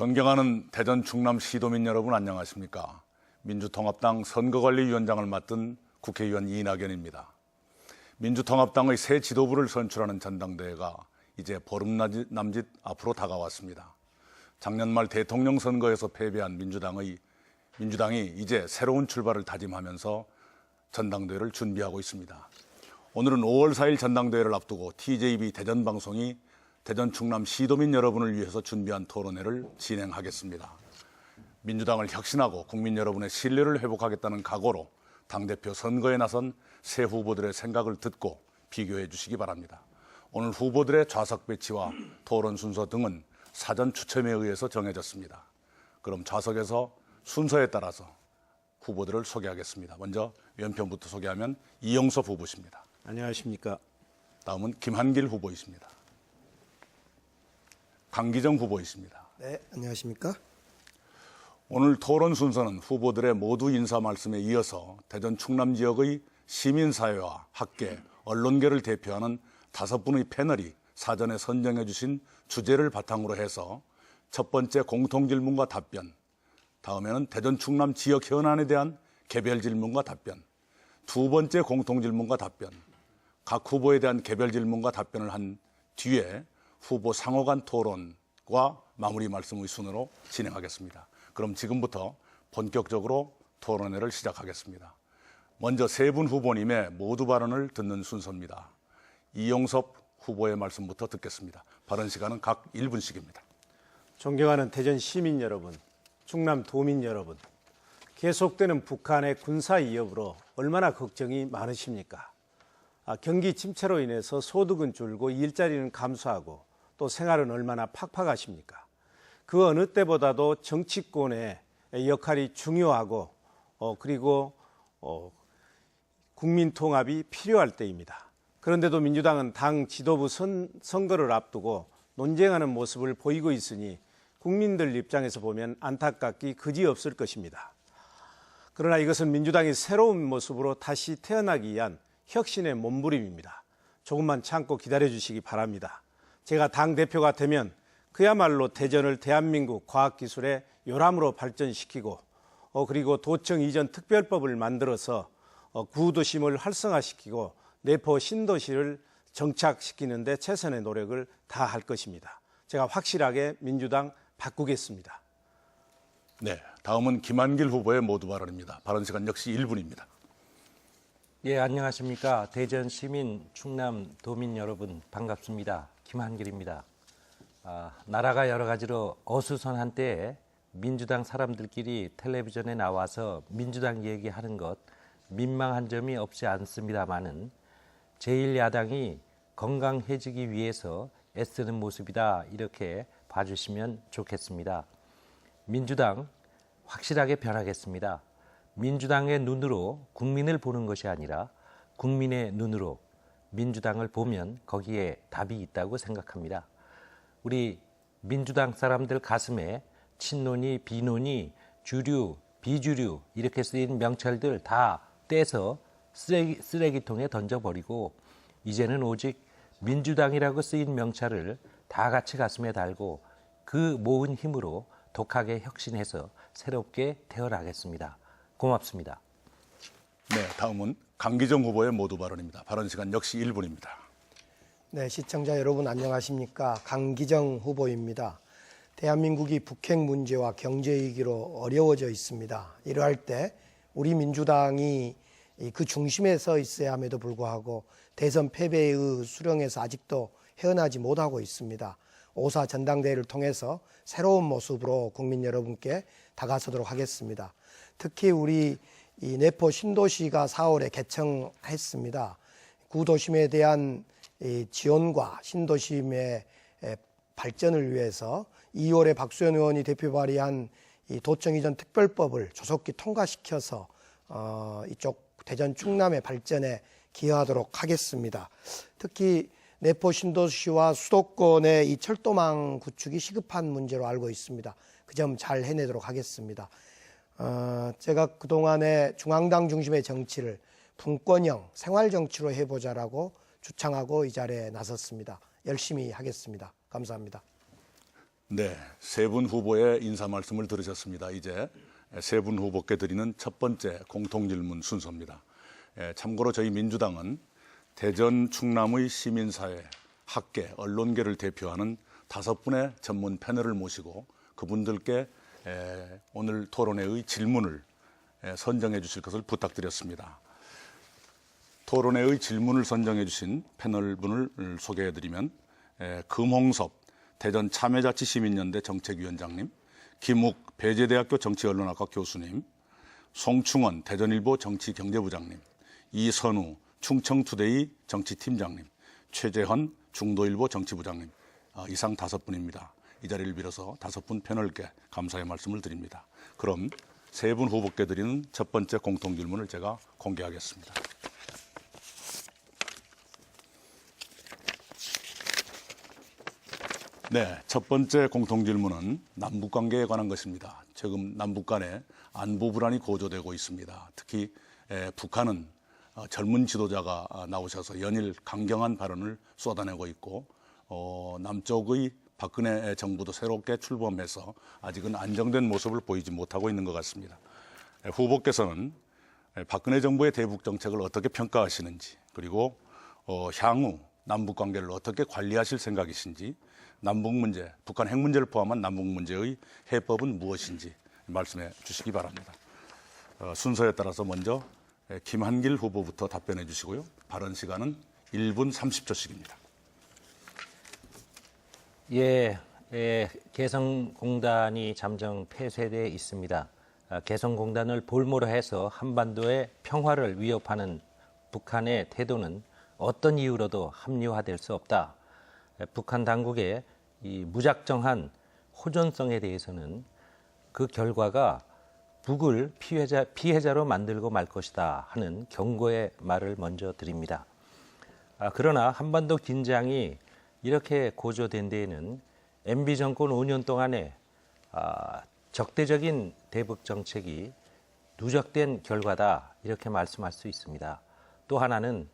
존경하는 대전 충남 시도민 여러분 안녕하십니까? 민주통합당 선거관리위원장을 맡은 국회의원 이낙연입니다. 민주통합당의 새 지도부를 선출하는 전당대회가 이제 보름 남짓 앞으로 다가왔습니다. 작년 말 대통령 선거에서 패배한 민주당이 이제 새로운 출발을 다짐하면서 전당대회를 준비하고 있습니다. 오늘은 5월 4일 전당대회를 앞두고 TJB 대전방송이 대전 충남 시도민 여러분을 위해서 준비한 토론회를 진행하겠습니다. 민주당을 혁신하고 국민 여러분의 신뢰를 회복하겠다는 각오로 당대표 선거에 나선 새 후보들의 생각을 듣고 비교해 주시기 바랍니다. 오늘 후보들의 좌석 배치와 토론 순서 등은 사전 추첨에 의해서 정해졌습니다. 그럼 좌석에서 순서에 따라서 후보들을 소개하겠습니다. 먼저 왼편부터 소개하면 이영섭 후보십니다. 안녕하십니까. 다음은 김한길 후보이십니다. 강기정 후보이십니다. 네, 안녕하십니까. 오늘 토론 순서는 후보들의 모두 인사 말씀에 이어서 대전 충남 지역의 시민사회와 학계, 언론계를 대표하는 5분의 패널이 사전에 선정해 주신 주제를 바탕으로 해서 첫 번째 공통질문과 답변, 다음에는 대전 충남 지역 현안에 대한 개별 질문과 답변, 두 번째 공통질문과 답변, 각 후보에 대한 개별 질문과 답변을 한 뒤에 후보 상호 간 토론과 마무리 말씀의 순으로 진행하겠습니다. 그럼 지금부터 본격적으로 토론회를 시작하겠습니다. 먼저 세 분 후보님의 모두 발언을 듣는 순서입니다. 이영섭 후보의 말씀부터 듣겠습니다. 발언 시간은 각 1분씩입니다. 존경하는 대전 시민 여러분, 충남 도민 여러분, 계속되는 북한의 군사 위협으로 얼마나 걱정이 많으십니까? 경기 침체로 인해서 소득은 줄고 일자리는 감소하고 또 생활은 얼마나 팍팍하십니까? 그 어느 때보다도 정치권의 역할이 중요하고 그리고 국민 통합이 필요할 때입니다. 그런데도 민주당은 당 지도부 선거를 앞두고 논쟁하는 모습을 보이고 있으니 국민들 입장에서 보면 안타깝기 그지없을 것입니다. 그러나 이것은 민주당이 새로운 모습으로 다시 태어나기 위한 혁신의 몸부림입니다. 조금만 참고 기다려주시기 바랍니다. 제가 당대표가 되면 그야말로 대전을 대한민국 과학기술의 요람으로 발전시키고 그리고 도청 이전 특별법을 만들어서 구도심을 활성화시키고 내포 신도시를 정착시키는 데 최선의 노력을 다할 것입니다. 제가 확실하게 민주당 바꾸겠습니다. 네, 다음은 김한길 후보의 모두 발언입니다. 발언 시간 역시 1분입니다. 예, 안녕하십니까. 대전 시민, 충남 도민 여러분 반갑습니다. 김한길입니다. 나라가 여러 가지로 어수선한 때에 민주당 사람들끼리 텔레비전에 나와서 민주당 얘기하는 것 민망한 점이 없지 않습니다마는 제1야당이 건강해지기 위해서 애쓰는 모습이다 이렇게 봐주시면 좋겠습니다. 민주당 확실하게 변하겠습니다. 민주당의 눈으로 국민을 보는 것이 아니라 국민의 눈으로 민주당을 보면 거기에 답이 있다고 생각합니다. 우리 민주당 사람들 가슴에 친노니 비노니 주류 비주류 이렇게 쓰인 명찰들 다 떼서 쓰레기통에 던져버리고 이제는 오직 민주당이라고 쓰인 명찰을 다 같이 가슴에 달고 그 모은 힘으로 독하게 혁신해서 새롭게 태어나겠습니다. 고맙습니다. 네, 다음은 강기정 후보의 모두 발언입니다. 발언 시간 역시 1분입니다. 네, 시청자 여러분 안녕하십니까. 강기정 후보입니다. 대한민국이 북핵 문제와 경제 위기로 어려워져 있습니다. 이러할 때 우리 민주당이 그 중심에 서 있어야 함에도 불구하고 대선 패배의 수렁에서 아직도 헤어나지 못하고 있습니다. 5.4 전당대회를 통해서 새로운 모습으로 국민 여러분께 다가서도록 하겠습니다. 특히 우리 이 내포 신도시가 4월에 개청했습니다. 구도심에 대한 지원과 신도심의 발전을 위해서 2월에 박수현 의원이 대표 발의한 이 도청 이전 특별법을 조속히 통과시켜서 이쪽 대전 충남의 발전에 기여하도록 하겠습니다. 특히 내포 신도시와 수도권의 이 철도망 구축이 시급한 문제로 알고 있습니다. 그 점 잘 해내도록 하겠습니다. 제가 그동안에 중앙당 중심의 정치를 분권형 생활정치로 해보자라고 주창하고 이 자리에 나섰습니다. 열심히 하겠습니다. 감사합니다. 네, 세 분 후보의 인사 말씀을 들으셨습니다. 이제 세 분 후보께 드리는 첫 번째 공통질문 순서입니다. 참고로 저희 민주당은 대전, 충남의 시민사회, 학계, 언론계를 대표하는 5분의 전문 패널을 모시고 그분들께 오늘 토론회의 질문을 선정해 주실 것을 부탁드렸습니다. 토론회의 질문을 선정해 주신 패널분을 소개해 드리면 금홍섭 대전 참여자치시민연대 정책위원장님, 김욱 배재대학교 정치언론학과 교수님, 송충원 대전일보 정치경제부장님, 이선우 충청투데이 정치팀장님, 최재헌 중도일보 정치부장님, 이상 5분입니다. 이 자리를 빌어서 5분 패널께 감사의 말씀을 드립니다. 그럼 세 분 후보께 드리는 첫 번째 공통질문을 제가 공개하겠습니다. 네, 첫 번째 공통질문은 남북관계에 관한 것입니다. 지금 남북 간에 안보 불안이 고조되고 있습니다. 특히 북한은 젊은 지도자가 나오셔서 연일 강경한 발언을 쏟아내고 있고 남쪽의 박근혜 정부도 새롭게 출범해서 아직은 안정된 모습을 보이지 못하고 있는 것 같습니다. 후보께서는 박근혜 정부의 대북 정책을 어떻게 평가하시는지, 그리고 향후 남북 관계를 어떻게 관리하실 생각이신지, 남북 문제, 북한 핵 문제를 포함한 남북 문제의 해법은 무엇인지 말씀해 주시기 바랍니다. 순서에 따라서 먼저 김한길 후보부터 답변해 주시고요. 발언 시간은 1분 30초씩입니다. 개성공단이 잠정 폐쇄되어 있습니다. 개성공단을 볼모로 해서 한반도의 평화를 위협하는 북한의 태도는 어떤 이유로도 합리화될 수 없다. 북한 당국의 이 무작정한 호전성에 대해서는 그 결과가 북을 피해자로 만들고 말 것이다 하는 경고의 말을 먼저 드립니다. 그러나 한반도 긴장이 이렇게 고조된 데에는 MB 정권 5년 동안의 적대적인 대북 정책이 누적된 결과다 이렇게 말씀할 수 있습니다. 또 하나는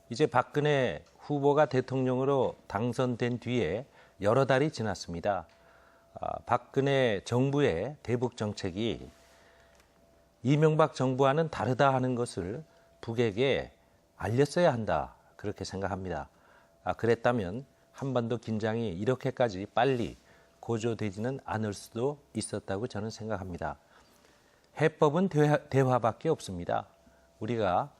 이제 박근혜 후보가 대통령으로 당선된 뒤에 여러 달이 지났습니다. 박근혜 정부의 대북 정책이 이명박 정부와는 다르다 하는 것을 북에게 알렸어야 한다 그렇게 생각합니다. 그랬다면 한반도 긴장이 이렇게까지 빨리 고조되지는 않을 수도 있었다고 저는 생각합니다. 해법은 대화밖에 없습니다. 우리가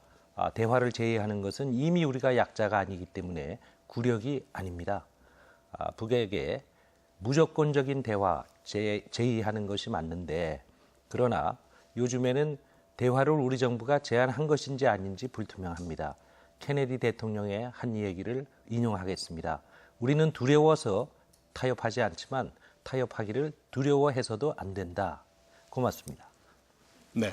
대화를 제의하는 것은 이미 우리가 약자가 아니기 때문에 굴욕이 아닙니다. 북에게 무조건적인 대화 제의하는 것이 맞는데, 그러나 요즘에는 대화를 우리 정부가 제안한 것인지 아닌지 불투명합니다. 케네디 대통령의 한 얘기를 인용하겠습니다. 우리는 두려워서 타협하지 않지만 타협하기를 두려워해서도 안 된다. 고맙습니다. 네,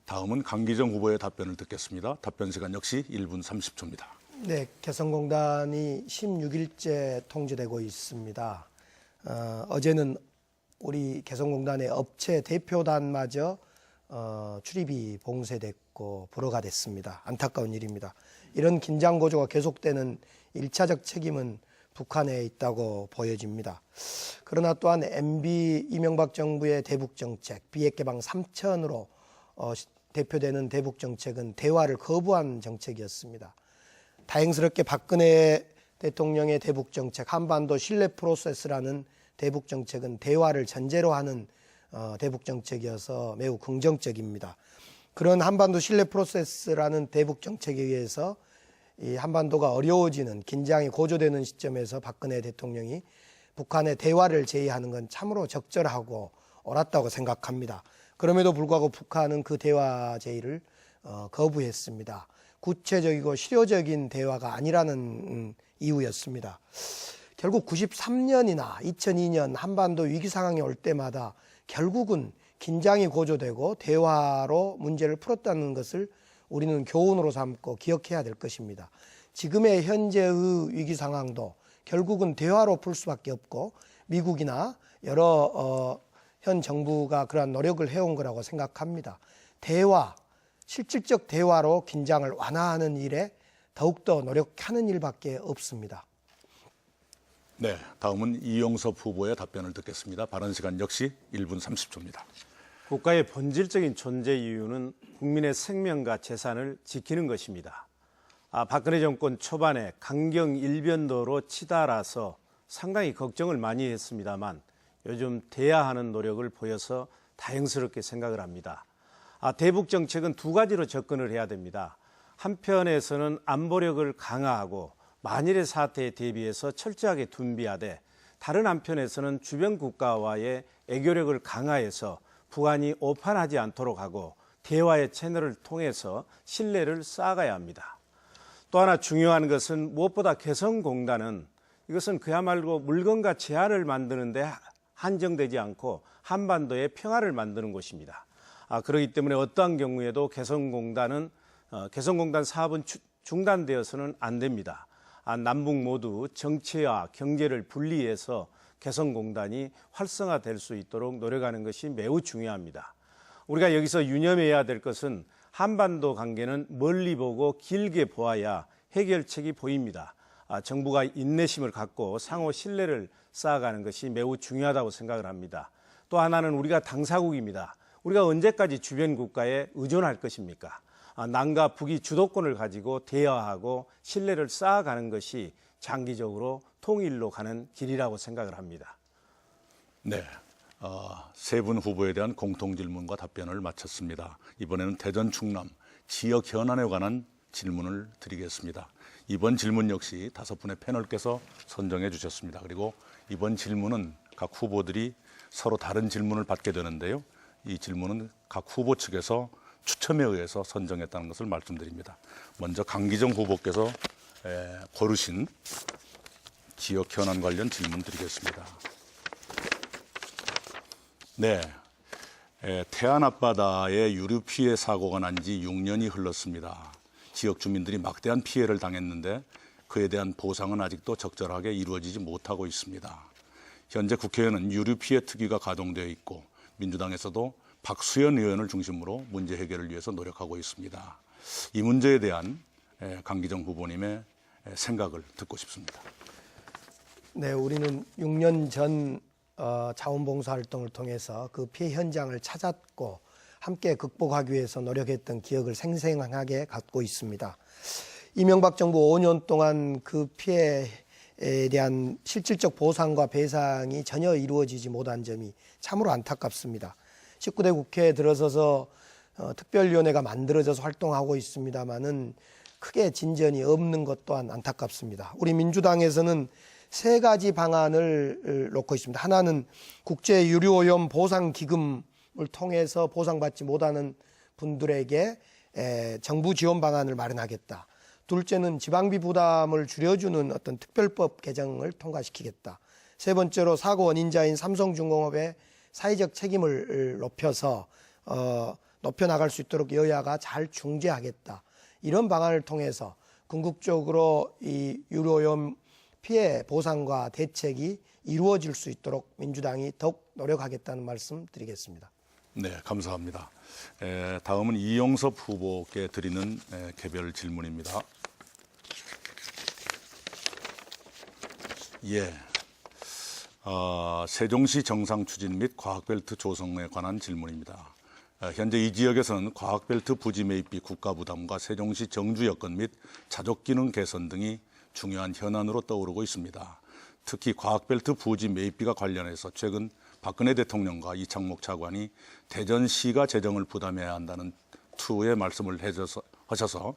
다음은 강기정 후보의 답변을 듣겠습니다. 답변 시간 역시 1분 30초입니다. 네, 개성공단이 16일째 통제되고 있습니다. 어제는 우리 개성공단의 업체 대표단마저 출입이 봉쇄됐고 불허가 됐습니다. 안타까운 일입니다. 이런 긴장 고조가 계속되는 1차적 책임은 북한에 있다고 보여집니다. 그러나 또한 MB 이명박 정부의 대북 정책, 비핵 개방 3천으로 대표되는 대북 정책은 대화를 거부한 정책이었습니다. 다행스럽게 박근혜 대통령의 대북 정책, 한반도 신뢰 프로세스라는 대북 정책은 대화를 전제로 하는 대북 정책이어서 매우 긍정적입니다. 그런 한반도 신뢰 프로세스라는 대북 정책에 의해서 이 한반도가 어려워지는, 긴장이 고조되는 시점에서 박근혜 대통령이 북한의 대화를 제의하는 건 참으로 적절하고 옳았다고 생각합니다. 그럼에도 불구하고 북한은 그 대화 제의를 거부했습니다. 구체적이고 실효적인 대화가 아니라는 이유였습니다. 결국 93년이나 2002년 한반도 위기 상황이 올 때마다 결국은 긴장이 고조되고 대화로 문제를 풀었다는 것을 우리는 교훈으로 삼고 기억해야 될 것입니다. 지금의 현재의 위기 상황도 결국은 대화로 풀 수밖에 없고 미국이나 여러 현 정부가 그러한 노력을 해온 거라고 생각합니다. 대화, 실질적 대화로 긴장을 완화하는 일에 더욱더 노력하는 일밖에 없습니다. 네, 다음은 이용섭 후보의 답변을 듣겠습니다. 발언 시간 역시 1분 30초입니다. 국가의 본질적인 존재 이유는 국민의 생명과 재산을 지키는 것입니다. 박근혜 정권 초반에 강경 일변도로 치달아서 상당히 걱정을 많이 했습니다만 요즘 대야하는 노력을 보여서 다행스럽게 생각을 합니다. 대북 정책은 두 가지로 접근을 해야 됩니다. 한편에서는 안보력을 강화하고 만일의 사태에 대비해서 철저하게 준비하되 다른 한편에서는 주변 국가와의 애교력을 강화해서 북한이 오판하지 않도록 하고 대화의 채널을 통해서 신뢰를 쌓아가야 합니다. 또 하나 중요한 것은 무엇보다 개성공단은 이것은 그야말로 물건과 재화를 만드는 데 한정되지 않고 한반도의 평화를 만드는 곳입니다. 그렇기 때문에 어떠한 경우에도 개성공단 사업은 중단되어서는 안 됩니다. 남북 모두 정치와 경제를 분리해서 개성공단이 활성화될 수 있도록 노력하는 것이 매우 중요합니다. 우리가 여기서 유념해야 될 것은 한반도 관계는 멀리 보고 길게 보아야 해결책이 보입니다. 정부가 인내심을 갖고 상호 신뢰를 쌓아가는 것이 매우 중요하다고 생각을 합니다. 또 하나는 우리가 당사국입니다. 우리가 언제까지 주변 국가에 의존할 것입니까? 남과 북이 주도권을 가지고 대화하고 신뢰를 쌓아가는 것이 장기적으로 통일로 가는 길이라고 생각을 합니다. 네, 세 분 후보에 대한 공통 질문과 답변을 마쳤습니다. 이번에는 대전 충남 지역 현안에 관한 질문을 드리겠습니다. 이번 질문 역시 5분의 패널께서 선정해 주셨습니다. 그리고 이번 질문은 각 후보들이 서로 다른 질문을 받게 되는데요. 이 질문은 각 후보 측에서 추첨에 의해서 선정했다는 것을 말씀드립니다. 먼저 강기정 후보께서 고르신 지역 현안 관련 질문 드리겠습니다. 네, 태안 앞바다에 유류 피해 사고가 난 지 6년이 흘렀습니다. 지역 주민들이 막대한 피해를 당했는데 그에 대한 보상은 아직도 적절하게 이루어지지 못하고 있습니다. 현재 국회에는 유류 피해 특위가 가동되어 있고 민주당에서도 박수현 의원을 중심으로 문제 해결을 위해서 노력하고 있습니다. 이 문제에 대한 강기정 후보님의 생각을 듣고 싶습니다. 네, 우리는 6년 전 자원봉사 활동을 통해서 그 피해 현장을 찾았고 함께 극복하기 위해서 노력했던 기억을 생생하게 갖고 있습니다. 이명박 정부 5년 동안 그 피해에 대한 실질적 보상과 배상이 전혀 이루어지지 못한 점이 참으로 안타깝습니다. 19대 국회에 들어서서 특별위원회가 만들어져서 활동하고 있습니다마는 크게 진전이 없는 것 또한 안타깝습니다. 우리 민주당에서는 3가지 방안을 놓고 있습니다. 하나는 국제유류오염 보상기금을 통해서 보상받지 못하는 분들에게 정부 지원 방안을 마련하겠다. 둘째는 지방비 부담을 줄여주는 어떤 특별법 개정을 통과시키겠다. 세 번째로 사고 원인자인 삼성중공업의 사회적 책임을 높여나갈 수 있도록 여야가 잘 중재하겠다. 이런 방안을 통해서 궁극적으로 이 유류오염 피해 보상과 대책이 이루어질 수 있도록 민주당이 더욱 노력하겠다는 말씀 드리겠습니다. 네, 감사합니다. 다음은 이용섭 후보께 드리는 개별 질문입니다. 예, 세종시 정상 추진 및 과학벨트 조성에 관한 질문입니다. 현재 이 지역에서는 과학벨트 부지 매입비 국가 부담과 세종시 정주 여건 및 자족 기능 개선 등이 중요한 현안으로 떠오르고 있습니다. 특히 과학벨트 부지 매입비가 관련해서 최근 박근혜 대통령과 이창목 차관이 대전시가 재정을 부담해야 한다는 투의 말씀을 하셔서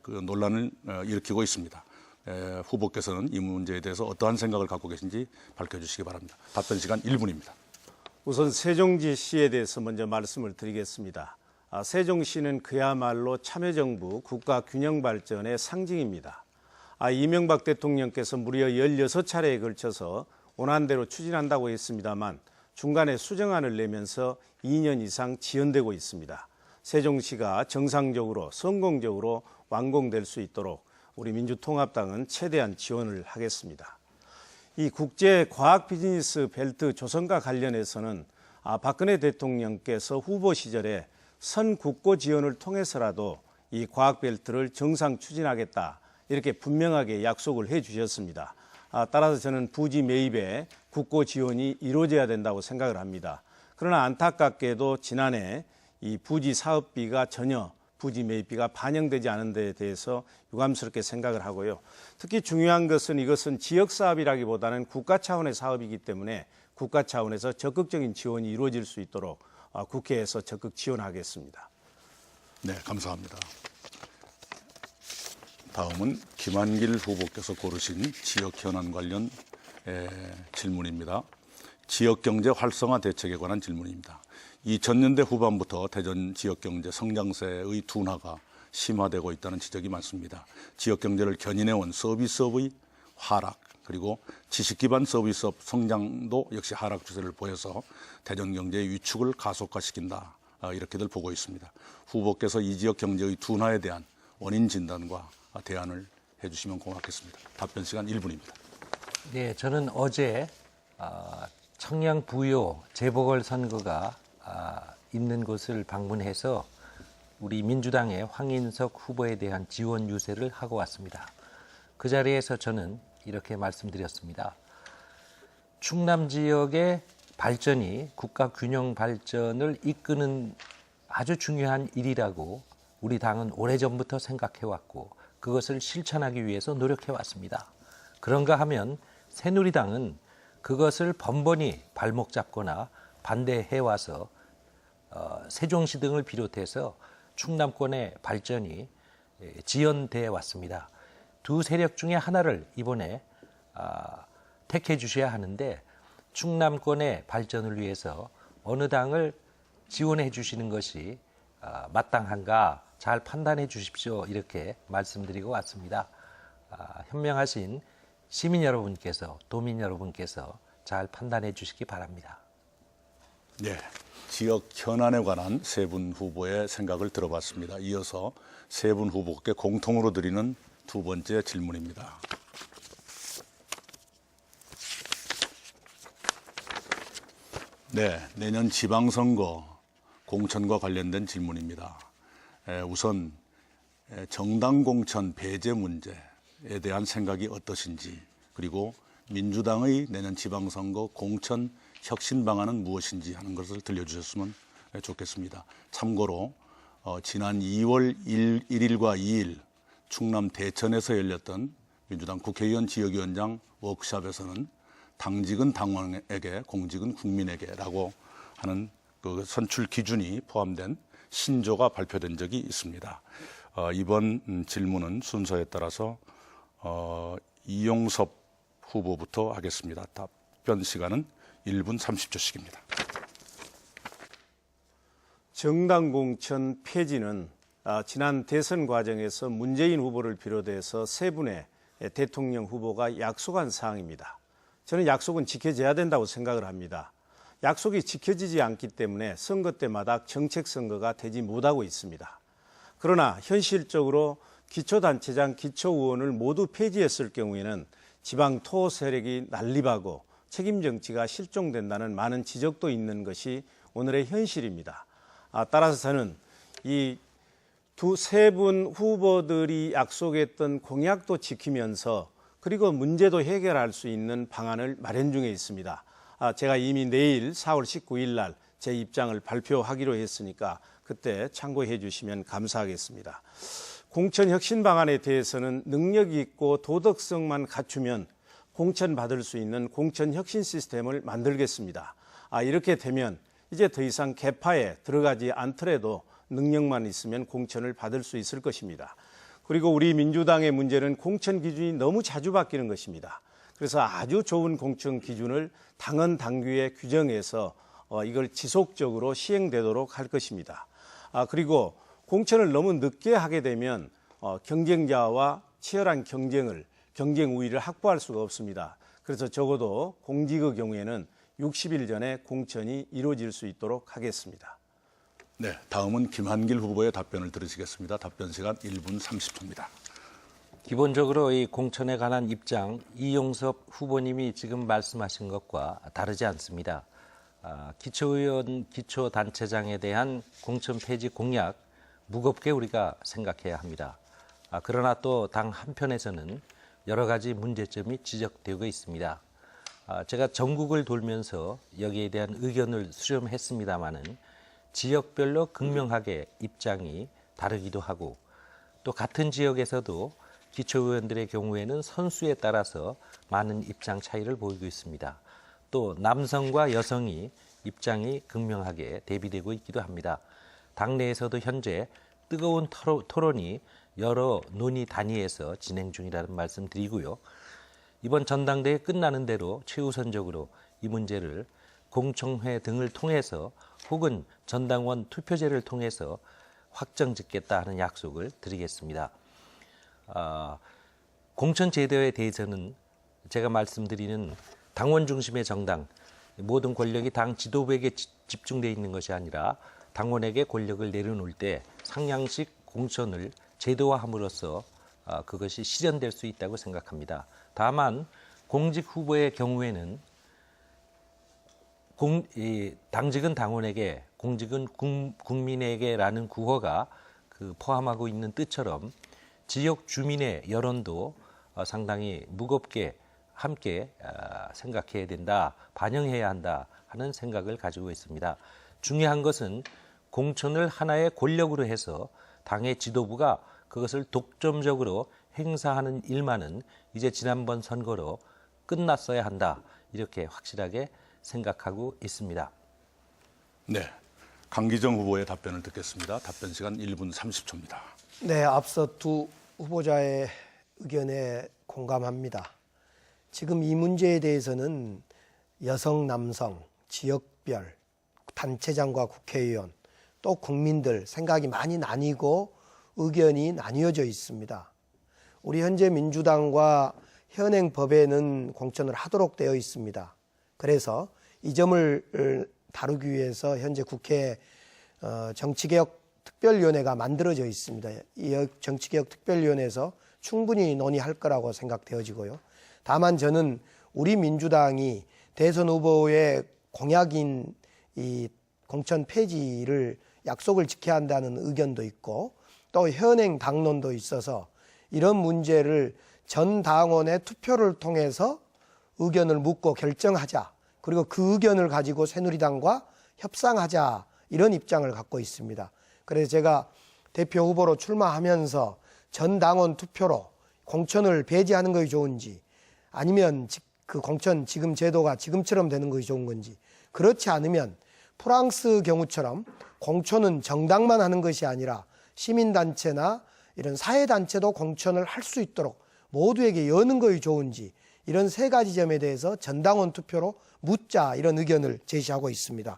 그 논란을 일으키고 있습니다. 후보께서는 이 문제에 대해서 어떠한 생각을 갖고 계신지 밝혀주시기 바랍니다. 답변 시간 1분입니다. 우선 세종시에 대해서 먼저 말씀을 드리겠습니다. 세종시는 그야말로 참여정부 국가 균형 발전의 상징입니다. 이명박 대통령께서 무려 16차례에 걸쳐서 원안대로 추진한다고 했습니다만 중간에 수정안을 내면서 2년 이상 지연되고 있습니다. 세종시가 정상적으로 성공적으로 완공될 수 있도록 우리 민주통합당은 최대한 지원을 하겠습니다. 이 국제과학 비즈니스 벨트 조성과 관련해서는 박근혜 대통령께서 후보 시절에 선국고 지원을 통해서라도 이 과학벨트를 정상 추진하겠다 이렇게 분명하게 약속을 해 주셨습니다. 따라서 저는 부지 매입에 국고 지원이 이루어져야 된다고 생각을 합니다. 그러나 안타깝게도 지난해 이 부지 사업비가 전혀 부지 매입비가 반영되지 않은 데에 대해서 유감스럽게 생각을 하고요. 특히 중요한 것은 이것은 지역 사업이라기보다는 국가 차원의 사업이기 때문에 국가 차원에서 적극적인 지원이 이루어질 수 있도록 국회에서 적극 지원하겠습니다. 네, 감사합니다. 다음은 김한길 후보께서 고르신 지역 현안 관련 질문입니다. 지역경제 활성화 대책에 관한 질문입니다. 2000년대 후반부터 대전 지역경제 성장세의 둔화가 심화되고 있다는 지적이 많습니다. 지역경제를 견인해온 서비스업의 하락, 그리고 지식기반 서비스업 성장도 역시 하락 추세를 보여서 대전 경제의 위축을 가속화시킨다, 이렇게들 보고 있습니다. 후보께서 이 지역 경제의 둔화에 대한 원인 진단과 대안을 해주시면 고맙겠습니다. 답변 시간 1분입니다. 네, 저는 어제 청양 부요 재보궐선거가 있는 곳을 방문해서 우리 민주당의 황인석 후보에 대한 지원 유세를 하고 왔습니다. 그 자리에서 저는 이렇게 말씀드렸습니다. 충남 지역의 발전이 국가 균형 발전을 이끄는 아주 중요한 일이라고 우리 당은 오래전부터 생각해왔고 그것을 실천하기 위해서 노력해왔습니다. 그런가 하면 새누리당은 그것을 번번이 발목 잡거나 반대해와서 세종시 등을 비롯해서 충남권의 발전이 지연돼 왔습니다. 두 세력 중에 하나를 이번에 택해 주셔야 하는데 충남권의 발전을 위해서 어느 당을 지원해 주시는 것이 마땅한가 잘 판단해 주십시오. 이렇게 말씀드리고 왔습니다. 현명하신 시민 여러분께서, 도민 여러분께서 잘 판단해 주시기 바랍니다. 네, 지역 현안에 관한 세 분 후보의 생각을 들어봤습니다. 이어서 세 분 후보께 공통으로 드리는 두 번째 질문입니다. 네, 내년 지방선거 공천과 관련된 질문입니다. 우선 정당 공천 배제 문제에 대한 생각이 어떠신지, 그리고 민주당의 내년 지방선거 공천 혁신 방안은 무엇인지 하는 것을 들려주셨으면 좋겠습니다. 참고로 지난 2월 1일과 2일 충남 대천에서 열렸던 민주당 국회의원 지역위원장 워크숍에서는 당직은 당원에게, 공직은 국민에게라고 하는 그 선출 기준이 포함된 신조가 발표된 적이 있습니다. 이번 질문은 순서에 따라서 이용섭 후보부터 하겠습니다. 답변 시간은 1분 30초씩입니다. 정당 공천 폐지는 지난 대선 과정에서 문재인 후보를 비롯해서 세 분의 대통령 후보가 약속한 사항입니다. 저는 약속은 지켜져야 된다고 생각을 합니다. 약속이 지켜지지 않기 때문에 선거 때마다 정책 선거가 되지 못하고 있습니다. 그러나 현실적으로 기초단체장, 기초의원을 모두 폐지했을 경우에는 지방 토 세력이 난립하고 책임 정치가 실종된다는 많은 지적도 있는 것이 오늘의 현실입니다. 따라서 저는 이 세 분 후보들이 약속했던 공약도 지키면서 그리고 문제도 해결할 수 있는 방안을 마련 중에 있습니다. 제가 이미 내일 4월 19일 날 제 입장을 발표하기로 했으니까 그때 참고해 주시면 감사하겠습니다. 공천 혁신 방안에 대해서는 능력 있고 도덕성만 갖추면 공천받을 수 있는 공천 혁신 시스템을 만들겠습니다. 이렇게 되면 이제 더 이상 개파에 들어가지 않더라도 능력만 있으면 공천을 받을 수 있을 것입니다. 그리고 우리 민주당의 문제는 공천 기준이 너무 자주 바뀌는 것입니다. 그래서 아주 좋은 공천 기준을 당헌 당규에 규정해서 이걸 지속적으로 시행되도록 할 것입니다. 그리고 공천을 너무 늦게 하게 되면 경쟁자와 치열한 경쟁 우위를 확보할 수가 없습니다. 그래서 적어도 공직의 경우에는 60일 전에 공천이 이루어질 수 있도록 하겠습니다. 네, 다음은 김한길 후보의 답변을 들으시겠습니다. 답변 시간 1분 30초입니다. 기본적으로 이 공천에 관한 입장, 이용섭 후보님이 지금 말씀하신 것과 다르지 않습니다. 기초의원, 기초단체장에 대한 공천 폐지 공약 무겁게 우리가 생각해야 합니다. 그러나 또 당 한편에서는 여러 가지 문제점이 지적되고 있습니다. 제가 전국을 돌면서 여기에 대한 의견을 수렴했습니다마는 지역별로 극명하게 입장이 다르기도 하고 또 같은 지역에서도 기초의원들의 경우에는 선수에 따라서 많은 입장 차이를 보이고 있습니다. 또 남성과 여성이 입장이 극명하게 대비되고 있기도 합니다. 당내에서도 현재 뜨거운 토론이 여러 논의 단위에서 진행 중이라는 말씀 드리고요. 이번 전당대회 끝나는 대로 최우선적으로 이 문제를 공청회 등을 통해서 혹은 전당원 투표제를 통해서 확정짓겠다 하는 약속을 드리겠습니다. 공천 제도에 대해서는 제가 말씀드리는 당원 중심의 정당, 모든 권력이 당 지도부에게 집중되어 있는 것이 아니라 당원에게 권력을 내려놓을 때 상향식 공천을 제도화함으로써 그것이 실현될 수 있다고 생각합니다. 다만 공직 후보의 경우에는 당직은 당원에게, 공직은 국민에게라는 구호가 포함하고 있는 뜻처럼 지역 주민의 여론도 상당히 무겁게 함께 생각해야 된다, 반영해야 한다 하는 생각을 가지고 있습니다. 중요한 것은 공천을 하나의 권력으로 해서 당의 지도부가 그것을 독점적으로 행사하는 일만은 이제 지난번 선거로 끝났어야 한다, 이렇게 확실하게 생각하고 있습니다. 네, 강기정 후보의 답변을 듣겠습니다. 답변 시간 1분 30초입니다. 네, 앞서 두 후보자의 의견에 공감합니다. 지금 이 문제에 대해서는 여성, 남성, 지역별, 단체장과 국회의원, 또 국민들 생각이 많이 나뉘고 의견이 나뉘어져 있습니다. 우리 현재 민주당과 현행 법에는 공천을 하도록 되어 있습니다. 그래서 이 점을 다루기 위해서 현재 국회 정치개혁 특별위원회가 만들어져 있습니다. 이 정치개혁 특별위원회에서 충분히 논의할 거라고 생각되어지고요. 다만 저는 우리 민주당이 대선 후보의 공약인 이 공천 폐지를 약속을 지켜야 한다는 의견도 있고 또 현행 당론도 있어서 이런 문제를 전 당원의 투표를 통해서 의견을 묻고 결정하자. 그리고 그 의견을 가지고 새누리당과 협상하자. 이런 입장을 갖고 있습니다. 그래서 제가 대표 후보로 출마하면서 전 당원 투표로 공천을 배제하는 것이 좋은지 아니면 그 공천 지금 제도가 지금처럼 되는 것이 좋은 건지, 그렇지 않으면 프랑스 경우처럼 공천은 정당만 하는 것이 아니라 시민단체나 이런 사회단체도 공천을 할 수 있도록 모두에게 여는 것이 좋은지, 이런 세 가지 점에 대해서 전당원 투표로 묻자, 이런 의견을 제시하고 있습니다.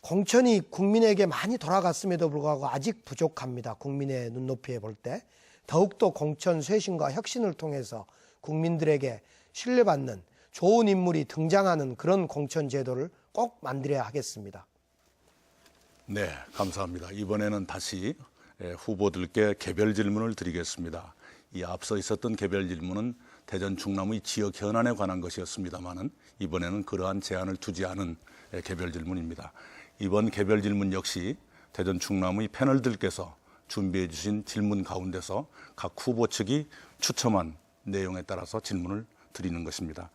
공천이 국민에게 많이 돌아갔음에도 불구하고 아직 부족합니다. 국민의 눈높이에 볼 때 더욱더 공천 쇄신과 혁신을 통해서 국민들에게 신뢰받는 좋은 인물이 등장하는 그런 공천 제도를 꼭 만들어야 하겠습니다. 네, 감사합니다. 이번에는 다시 후보들께 개별 질문을 드리겠습니다. 이 앞서 있었던 개별 질문은 대전 충남의 지역 현안에 관한 것이었습니다마는 이번에는 그러한 제한을 두지 않은 개별 질문입니다. 이번 개별 질문 역시 대전 충남의 패널들께서 준비해 주신 질문 가운데서 각 후보 측이 추첨한 내용에 따라서 질문을 드리는 것입니다.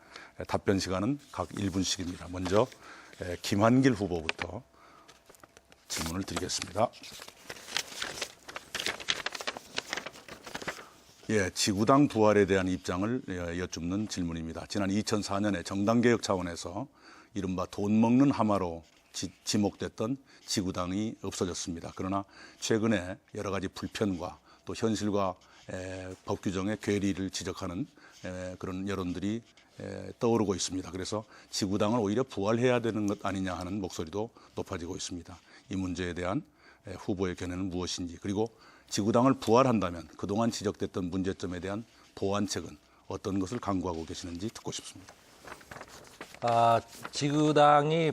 답변 시간은 각 1분씩입니다. 먼저 김한길 후보부터 질문을 드리겠습니다. 예, 지구당 부활에 대한 입장을 여쭙는 질문입니다. 지난 2004년에 정당개혁 차원에서 이른바 돈 먹는 하마로 지목됐던 지구당이 없어졌습니다. 그러나 최근에 여러 가지 불편과 또 현실과 법 규정의 괴리를 지적하는 그런 여론들이 떠오르고 있습니다. 그래서 지구당을 오히려 부활해야 되는 것 아니냐 하는 목소리도 높아지고 있습니다. 이 문제에 대한 후보의 견해는 무엇인지, 그리고 지구당을 부활한다면 그동안 지적됐던 문제점에 대한 보완책은 어떤 것을 강구하고 계시는지 듣고 싶습니다. 지구당이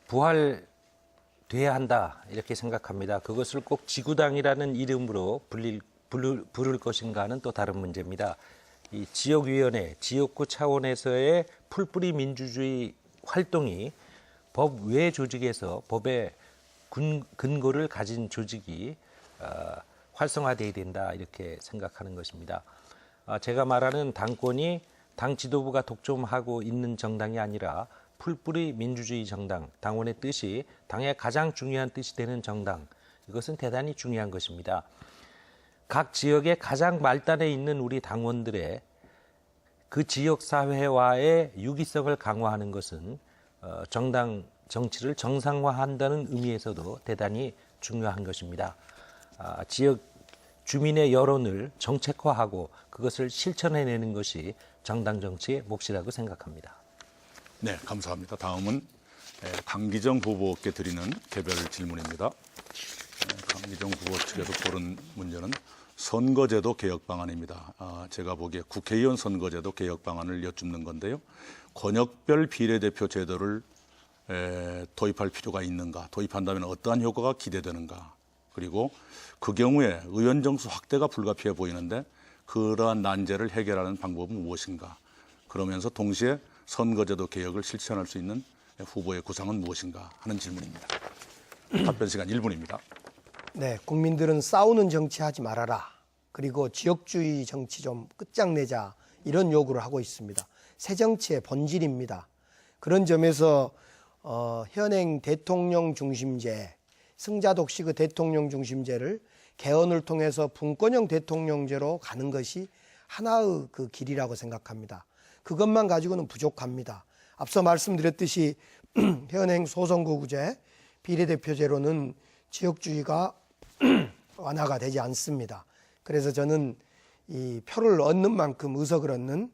부활돼야 한다, 이렇게 생각합니다. 그것을 꼭 지구당이라는 이름으로 부를 것인가는 또 다른 문제입니다. 이 지역위원회, 지역구 차원에서의 풀뿌리 민주주의 활동이 법 외 조직에서 법의 근거를 가진 조직이 활성화돼야 된다, 이렇게 생각하는 것입니다. 제가 말하는 당권이 당 지도부가 독점하고 있는 정당이 아니라 풀뿌리 민주주의 정당, 당원의 뜻이 당의 가장 중요한 뜻이 되는 정당, 이것은 대단히 중요한 것입니다. 각 지역의 가장 말단에 있는 우리 당원들의 그 지역 사회와의 유기성을 강화하는 것은 정당 정치를 정상화한다는 의미에서도 대단히 중요한 것입니다. 지역 주민의 여론을 정책화하고 그것을 실천해내는 것이 정당 정치의 몫이라고 생각합니다. 네, 감사합니다. 다음은 강기정 후보께 드리는 개별 질문입니다. 강기정 후보 측에서 고른 문제는 선거제도 개혁 방안입니다. 제가 보기에 국회의원 선거제도 개혁 방안을 여쭙는 건데요. 권역별 비례대표 제도를 도입할 필요가 있는가, 도입한다면 어떠한 효과가 기대되는가, 그리고 그 경우에 의원 정수 확대가 불가피해 보이는데 그러한 난제를 해결하는 방법은 무엇인가, 그러면서 동시에 선거제도 개혁을 실천할 수 있는 후보의 구상은 무엇인가 하는 질문입니다. 답변 시간 1분입니다. 네, 국민들은 싸우는 정치하지 말아라. 그리고 지역주의 정치 좀 끝장내자. 이런 요구를 하고 있습니다. 새 정치의 본질입니다. 그런 점에서 현행 대통령 중심제, 승자 독식의 대통령 중심제를 개헌을 통해서 분권형 대통령제로 가는 것이 하나의 그 길이라고 생각합니다. 그것만 가지고는 부족합니다. 앞서 말씀드렸듯이 현행 소선거구제, 비례대표제로는 지역주의가 완화가 되지 않습니다. 그래서 저는 이 표를 얻는 만큼 의석을 얻는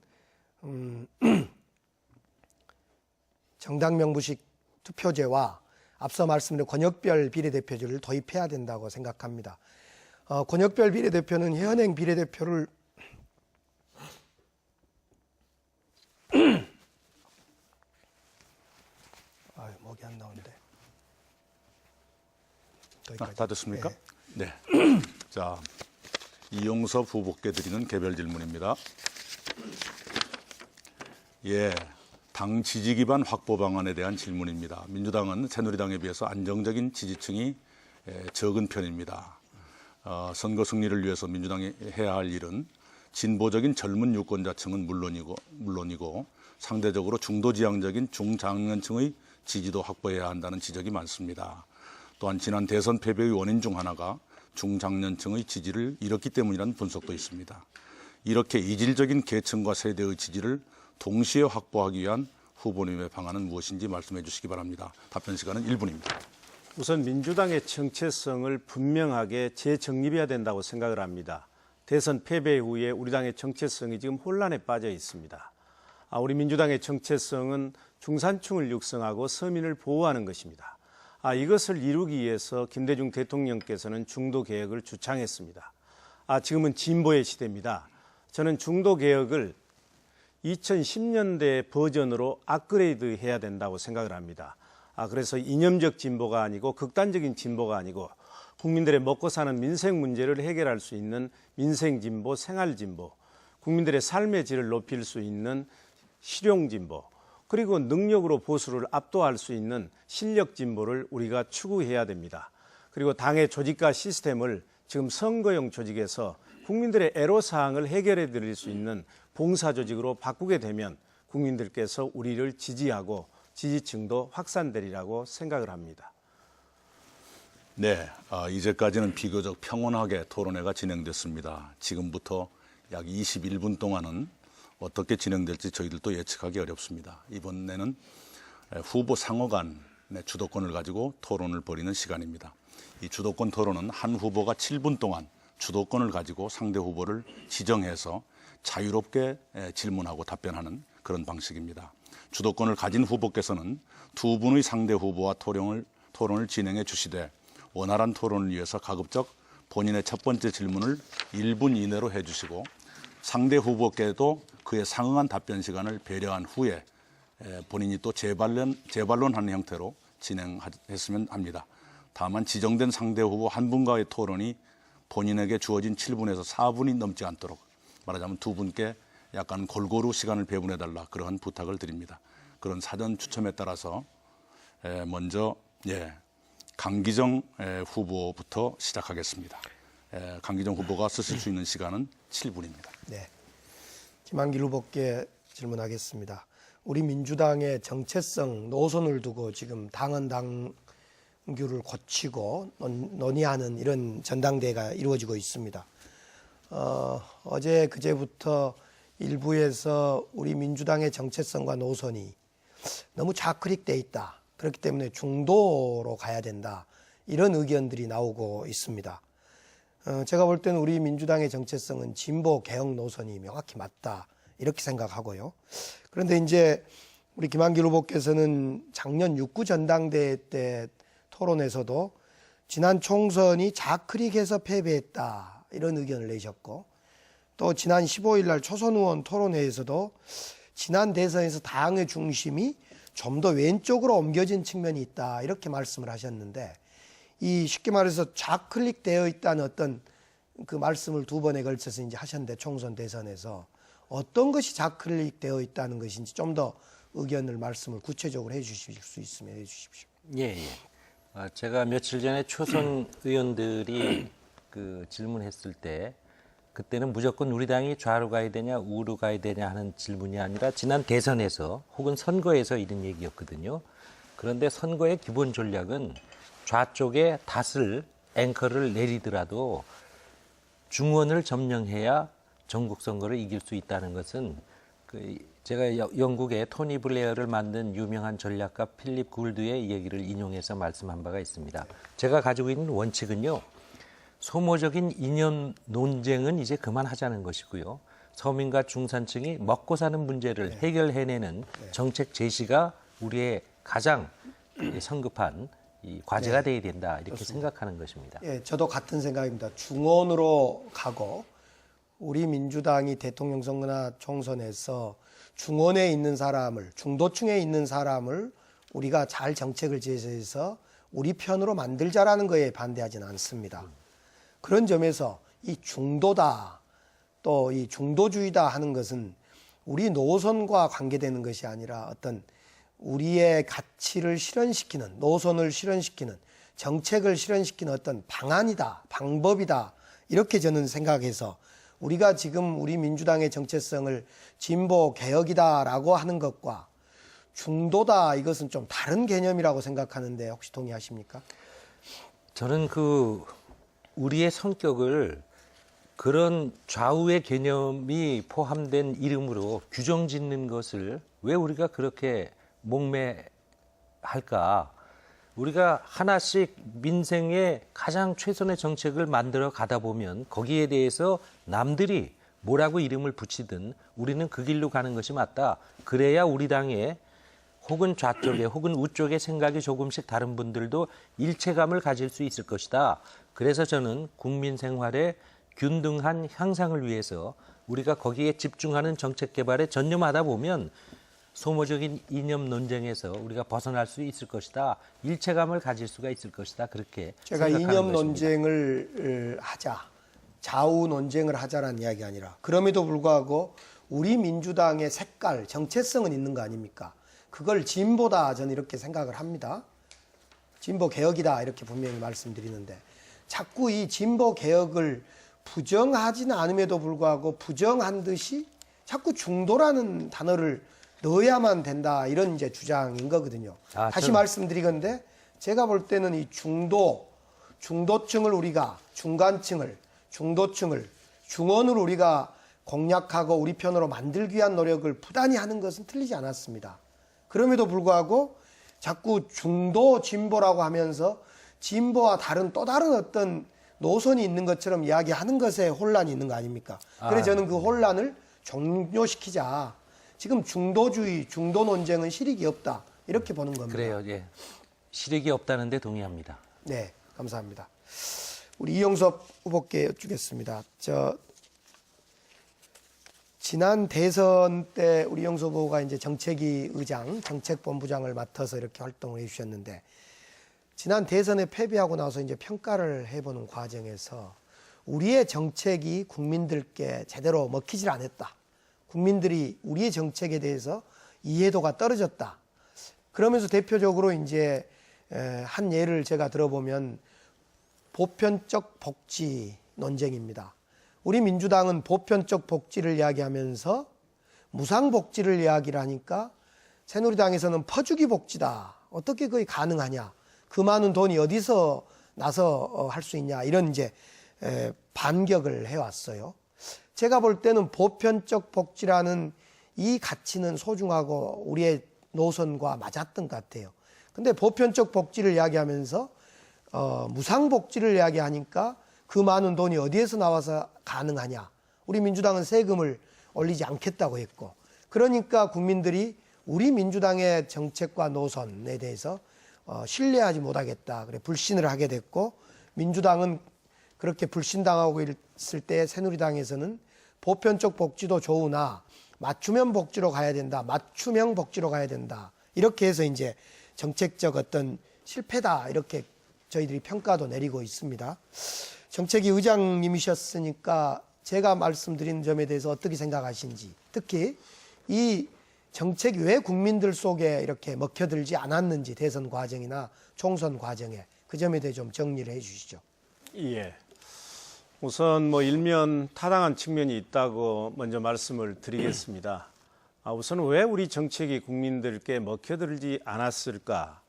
정당 명부식 투표제와 앞서 말씀드린 권역별 비례대표제를 도입해야 된다고 생각합니다. 권역별 비례대표는 현행 비례대표를 목이 안 나오는데. 다 됐습니까? 네. 자, 이용섭 후보께 드리는 개별 질문입니다. 예, 당 지지 기반 확보 방안에 대한 질문입니다. 민주당은 새누리당에 비해서 안정적인 지지층이 적은 편입니다. 선거 승리를 위해서 민주당이 해야 할 일은 진보적인 젊은 유권자층은 물론이고 상대적으로 중도지향적인 중장년층의 지지도 확보해야 한다는 지적이 많습니다. 또한 지난 대선 패배의 원인 중 하나가 중장년층의 지지를 잃었기 때문이라는 분석도 있습니다. 이렇게 이질적인 계층과 세대의 지지를 동시에 확보하기 위한 후보님의 방안은 무엇인지 말씀해 주시기 바랍니다. 답변 시간은 1분입니다. 우선 민주당의 정체성을 분명하게 재정립해야 된다고 생각을 합니다. 대선 패배 후에 우리 당의 정체성이 지금 혼란에 빠져 있습니다. 우리 민주당의 정체성은 중산층을 육성하고 서민을 보호하는 것입니다. 이것을 이루기 위해서 김대중 대통령께서는 중도개혁을 주창했습니다. 지금은 진보의 시대입니다. 저는 중도개혁을 2010년대 버전으로 업그레이드 해야 된다고 생각을 합니다. 그래서 이념적 진보가 아니고 극단적인 진보가 아니고 국민들의 먹고 사는 민생 문제를 해결할 수 있는 민생 진보, 생활 진보, 국민들의 삶의 질을 높일 수 있는 실용 진보, 그리고 능력으로 보수를 압도할 수 있는 실력 진보를 우리가 추구해야 됩니다. 그리고 당의 조직과 시스템을 지금 선거용 조직에서 국민들의 애로사항을 해결해 드릴 수 있는 봉사조직으로 바꾸게 되면 국민들께서 우리를 지지하고 지지층도 확산되리라고 생각을 합니다. 네, 이제까지는 비교적 평온하게 토론회가 진행됐습니다. 지금부터 약 21분 동안은 어떻게 진행될지 저희들도 예측하기 어렵습니다. 이번에는 후보 상호 간의 주도권을 가지고 토론을 벌이는 시간입니다. 이 주도권 토론은 한 후보가 7분 동안 주도권을 가지고 상대 후보를 지정해서 자유롭게 질문하고 답변하는 그런 방식입니다. 주도권을 가진 후보께서는 두 분의 상대 후보와 토론을 진행해 주시되 원활한 토론을 위해서 가급적 본인의 첫 번째 질문을 1분 이내로 해주시고 상대 후보께도 그에 상응한 답변 시간을 배려한 후에 본인이 또 재반론하는 형태로 진행했으면 합니다. 다만 지정된 상대 후보 한 분과의 토론이 본인에게 주어진 7분에서 4분이 넘지 않도록 말하자면 두 분께 약간 골고루 시간을 배분해달라 그러한 부탁을 드립니다. 그런 사전 추첨에 따라서 먼저 강기정 후보부터 시작하겠습니다. 강기정 후보가 쓰실 수 있는 시간은 7분입니다. 네. 김한길 후보께 질문하겠습니다. 우리 민주당의 정체성 노선을 두고 지금 당헌 당규를 고치고 논의하는 이런 전당대회가 이루어지고 있습니다. 어제 그제부터 일부에서 우리 민주당의 정체성과 노선이 너무 좌클릭돼 있다. 그렇기 때문에 중도로 가야 된다. 이런 의견들이 나오고 있습니다. 제가 볼 때는 우리 민주당의 정체성은 진보 개혁 노선이 명확히 맞다. 이렇게 생각하고요. 그런데 이제 우리 김한길 후보께서는 작년 6구 전당대회 때 토론에서도 지난 총선이 좌클릭해서 패배했다. 이런 의견을 내셨고 또 지난 15일 날 초선 의원 토론회에서도 지난 대선에서 당의 중심이 좀 더 왼쪽으로 옮겨진 측면이 있다. 이렇게 말씀을 하셨는데 이 쉽게 말해서 좌클릭되어 있다는 어떤 그 말씀을 두 번에 걸쳐서 이제 하셨는데 총선 대선에서 어떤 것이 좌클릭되어 있다는 것인지 좀 더 의견을 말씀을 구체적으로 해 주실 수 있으면 해 주십시오. 예. 제가 며칠 전에 초선 의원들이 그 질문했을 때 그때는 무조건 우리 당이 좌로 가야 되냐 우로 가야 되냐 하는 질문이 아니라 지난 대선에서 혹은 선거에서 이런 얘기였거든요. 그런데 선거의 기본 전략은 좌쪽에 닷을 앵커를 내리더라도 중원을 점령해야 전국 선거를 이길 수 있다는 것은 제가 영국의 토니 블레어를 만든 유명한 전략가 필립 굴드의 얘기를 인용해서 말씀한 바가 있습니다. 제가 가지고 있는 원칙은요. 소모적인 이념 논쟁은 이제 그만하자는 것이고요. 서민과 중산층이 먹고 사는 문제를 해결해내는 정책 제시가 우리의 가장 성급한 이 과제가 돼야 된다 이렇게 그렇습니다. 생각하는 것입니다. 예, 저도 같은 생각입니다. 중원으로 가고 우리 민주당이 대통령 선거나 총선에서 중원에 있는 사람을 중도층에 있는 사람을 우리가 잘 정책을 제시해서 우리 편으로 만들자라는 거에 반대하지는 않습니다. 그런 점에서 이 중도다 또 이 중도주의다 하는 것은 우리 노선과 관계되는 것이 아니라 어떤 우리의 가치를 실현시키는 노선을 실현시키는 정책을 실현시키는 어떤 방안이다 방법이다 이렇게 저는 생각해서 우리가 지금 우리 민주당의 정체성을 진보 개혁이다라고 하는 것과 중도다 이것은 좀 다른 개념이라고 생각하는데 혹시 동의하십니까? 저는 우리의 성격을 그런 좌우의 개념이 포함된 이름으로 규정 짓는 것을 왜 우리가 그렇게 목매할까? 우리가 하나씩 민생의 가장 최선의 정책을 만들어 가다 보면 거기에 대해서 남들이 뭐라고 이름을 붙이든 우리는 그 길로 가는 것이 맞다. 그래야 우리 당의 혹은 좌쪽에 혹은 우쪽의 생각이 조금씩 다른 분들도 일체감을 가질 수 있을 것이다. 그래서 저는 국민 생활의 균등한 향상을 위해서 우리가 거기에 집중하는 정책 개발에 전념하다 보면 소모적인 이념 논쟁에서 우리가 벗어날 수 있을 것이다. 일체감을 가질 수가 있을 것이다. 그렇게 제가 생각하는 이념 것입니다. 논쟁을 하자, 좌우 논쟁을 하자라는 이야기 아니라 그럼에도 불구하고 우리 민주당의 색깔, 정체성은 있는 거 아닙니까? 그걸 진보다 저는 이렇게 생각을 합니다. 진보 개혁이다 이렇게 분명히 말씀드리는데 자꾸 이 진보 개혁을 부정하지는 않음에도 불구하고 부정한 듯이 자꾸 중도라는 단어를 넣어야만 된다 이런 이제 주장인 거거든요. 다시 말씀드리건데 제가 볼 때는 이 중도층을 우리가 중도층을 중원으로 우리가 공략하고 우리 편으로 만들기 위한 노력을 부단히 하는 것은 틀리지 않았습니다. 그럼에도 불구하고 자꾸 중도 진보라고 하면서 진보와 다른 또 다른 어떤 노선이 있는 것처럼 이야기하는 것에 혼란이 있는 거 아닙니까? 그래서 저는 그 혼란을 종료시키자. 지금 중도주의, 중도 논쟁은 실익이 없다. 이렇게 보는 겁니다. 그래요. 예. 실익이 없다는데 동의합니다. 네, 감사합니다. 우리 이용섭 후보께 여쭙겠습니다. 지난 대선 때 우리 이용섭 후보가 이제 정책위 의장, 정책본부장을 맡아서 이렇게 활동을 해주셨는데 지난 대선에 패배하고 나서 이제 평가를 해보는 과정에서 우리의 정책이 국민들께 제대로 먹히질 않았다. 국민들이 우리의 정책에 대해서 이해도가 떨어졌다. 그러면서 대표적으로 이제 한 예를 제가 들어보면 보편적 복지 논쟁입니다. 우리 민주당은 보편적 복지를 이야기하면서 무상복지를 이야기를 하니까 새누리당에서는 퍼주기 복지다. 어떻게 그게 가능하냐. 그 많은 돈이 어디서 나서 할 수 있냐. 이런 이제 반격을 해왔어요. 제가 볼 때는 보편적 복지라는 이 가치는 소중하고 우리의 노선과 맞았던 것 같아요. 근데 보편적 복지를 이야기하면서 무상복지를 이야기하니까 그 많은 돈이 어디에서 나와서 가능하냐. 우리 민주당은 세금을 올리지 않겠다고 했고, 그러니까 국민들이 우리 민주당의 정책과 노선에 대해서 신뢰하지 못하겠다. 그래 불신을 하게 됐고, 민주당은 그렇게 불신당하고 있을 때 새누리당에서는 보편적 복지도 좋으나 맞춤형 복지로 가야 된다. 맞춤형 복지로 가야 된다. 이렇게 해서 이제 정책적 어떤 실패다. 이렇게 저희들이 평가도 내리고 있습니다. 정책위 의장님이셨으니까 제가 말씀드린 점에 대해서 어떻게 생각하시는지, 특히 이 정책이 왜 국민들 속에 이렇게 먹혀들지 않았는지, 대선 과정이나 총선 과정에 그 점에 대해 좀 정리를 해 주시죠. 예. 우선 일면 타당한 측면이 있다고 먼저 말씀을 드리겠습니다. 우선 왜 우리 정책이 국민들께 먹혀들지 않았을까?